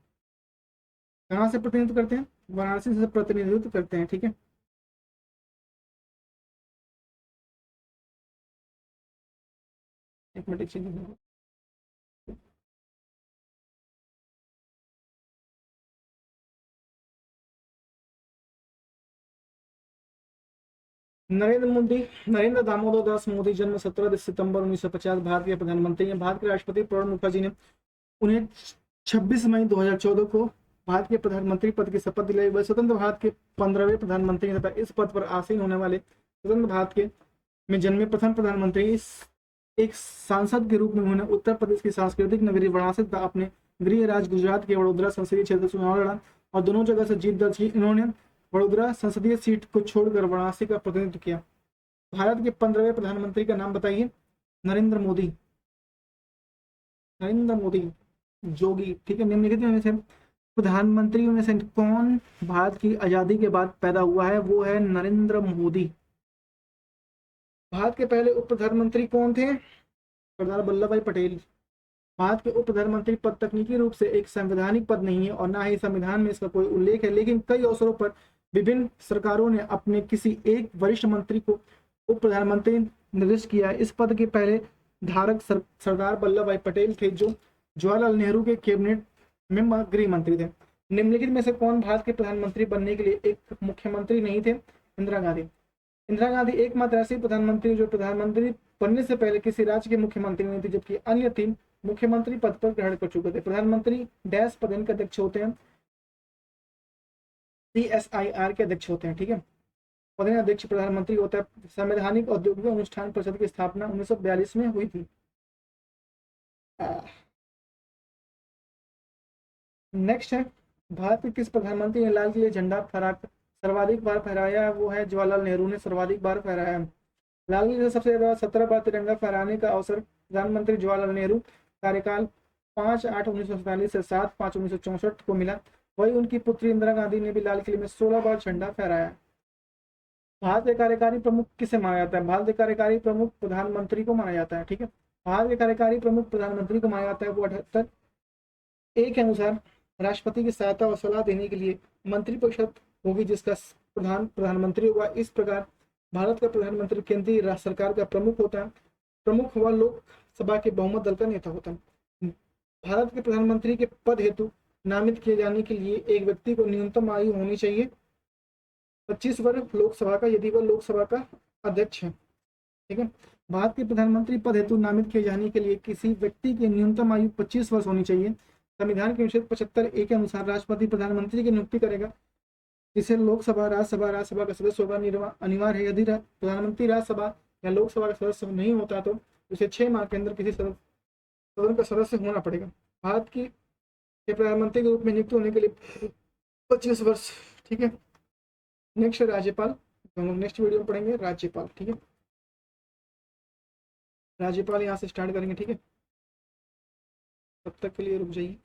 S1: कहाँ से प्रतिनिधित्व करते हैं। वाराणसी से प्रतिनिधित्व करते हैं, ठीक है। एक मिनट एक नरेंद्र दामोदर दास मोदी जन्म 17 सितंबर 1950 भारत के प्रधानमंत्री हैं। भारत के राष्ट्रपति प्रणब मुखर्जी ने उन्हें 26 मई 2014 को भारत के प्रधानमंत्री पद की शपथ दिलाई। वह स्वतंत्र भारत के 15वें प्रधानमंत्री हैं तथा इस पद पर आसीन होने वाले स्वतंत्र भारत के में जन्मे प्रथम प्रधानमंत्री। एक सांसद के रूप में उन्होंने उत्तर प्रदेश की सांस्कृतिक नगरी वाराणसी तथा अपने गृह राज्य गुजरात के वडोदरा संसदीय क्षेत्र से चुनाव लड़ा और दोनों जगह से जीत दर्ज की। इन्होंने वडोदरा संसदीय सीट को छोड़कर वाराणसी का प्रतिनिधित्व किया। भारत के 15वें प्रधानमंत्री का नाम बताइए। नरेंद्र मोदी, नरेंद्र मोदी जोगी, ठीक है। निम्नलिखित में से प्रधानमंत्री में से कौन भारत की आजादी के बाद पैदा हुआ है? वो है नरेंद्र मोदी। भारत के पहले उप प्रधानमंत्री कौन थे? सरदार वल्लभ भाई पटेल। भारत के उप प्रधानमंत्री पद तकनीकी रूप से एक संवैधानिक पद नहीं है और ना ही संविधान में इसका कोई उल्लेख है, लेकिन कई अवसरों पर विभिन्न सरकारों ने अपने किसी एक वरिष्ठ मंत्री को उप प्रधानमंत्री निर्दिष्ट किया है। इस पद के पहले धारक सरदार वल्लभ भाई पटेल थे, जो जवाहरलाल नेहरू के कैबिनेट में गृह मंत्री थे। निम्नलिखित में से कौन भारत के प्रधानमंत्री बनने के लिए एक मुख्यमंत्री नहीं थे? इंदिरा गांधी। इंदिरा गांधी एकमात्र ऐसी प्रधानमंत्री जो प्रधानमंत्री बनने से पहले किसी राज्य के मुख्यमंत्री नहीं थी, जबकि अन्य 3 मुख्यमंत्री पद पर ग्रहण कर चुके थे। प्रधानमंत्री डैश पद के अध्यक्ष होते हैं, CSIR के अध्यक्ष होते हैं, ठीक है। पद अध्यक्ष प्रधानमंत्री होता है। संवैधानिक औद्योगिक अनुष्ठान परिषद की स्थापना 1942 में हुई थी। नेक्स्ट है, भारत के किस प्रधानमंत्री ने लाल किले झंडा सर्वाधिक बार फहराया? वो है जवाहरलाल नेहरू ने सर्वाधिक बार फहराया। लाल किले से सबसे ज्यादा 17 बार तिरंगा फहराने का अवसर प्रधानमंत्री जवाहरलाल नेहरू कार्यकाल 5/8/1947 से 7/5/1964 को मिला। वही उनकी पुत्री इंदिरा गांधी ने भी लाल किले में 16 बार झंडा फहराया। भारत के कार्यकारी प्रमुख किसे माना जाता है? भारत के कार्यकारी प्रमुख प्रधानमंत्री को माना जाता है, ठीक है। भारत के कार्यकारी प्रमुख प्रधानमंत्री को माना जाता है। वो 78 ए के अनुसार राष्ट्रपति की सहायता और सलाह देने के लिए मंत्रिपरिषद होगी, जिसका प्रधानमंत्री होगा। इस प्रकार भारत का प्रधानमंत्री केंद्रीय सरकार का प्रमुख होता है। प्रमुख व लोकसभा के बहुमत दल का नेता होता है। भारत के प्रधानमंत्री के पद हेतु नामित किए जाने के लिए एक व्यक्ति को न्यूनतम आयु होनी चाहिए 25 वर्ष लोकसभा का, यदि वह लोकसभा का अध्यक्ष है, ठीक है। भारत के प्रधानमंत्री पद हेतु नामित किए जाने के लिए किसी व्यक्ति की न्यूनतम आयु 25 वर्ष होनी चाहिए। संविधान के अनुच्छेद 75 के अनुसार राष्ट्रपति प्रधानमंत्री की नियुक्ति करेगा, जिसे लोकसभा राज्यसभा का सदस्य होगा अनिवार्य है। यदि प्रधानमंत्री राज्यसभा या लोकसभा का सदस्य नहीं होता तो उसे 6 माह के अंदर किसी सदन का सदस्य होना पड़ेगा। भारत की प्रधानमंत्री के रूप में नियुक्त होने के लिए 25 वर्ष, ठीक है। नेक्स्ट राज्यपाल, हम लोग नेक्स्ट वीडियो में पढ़ेंगे राज्यपाल, ठीक है। राज्यपाल यहाँ से स्टार्ट करेंगे, ठीक है। तब तक के लिए रुक जाइए।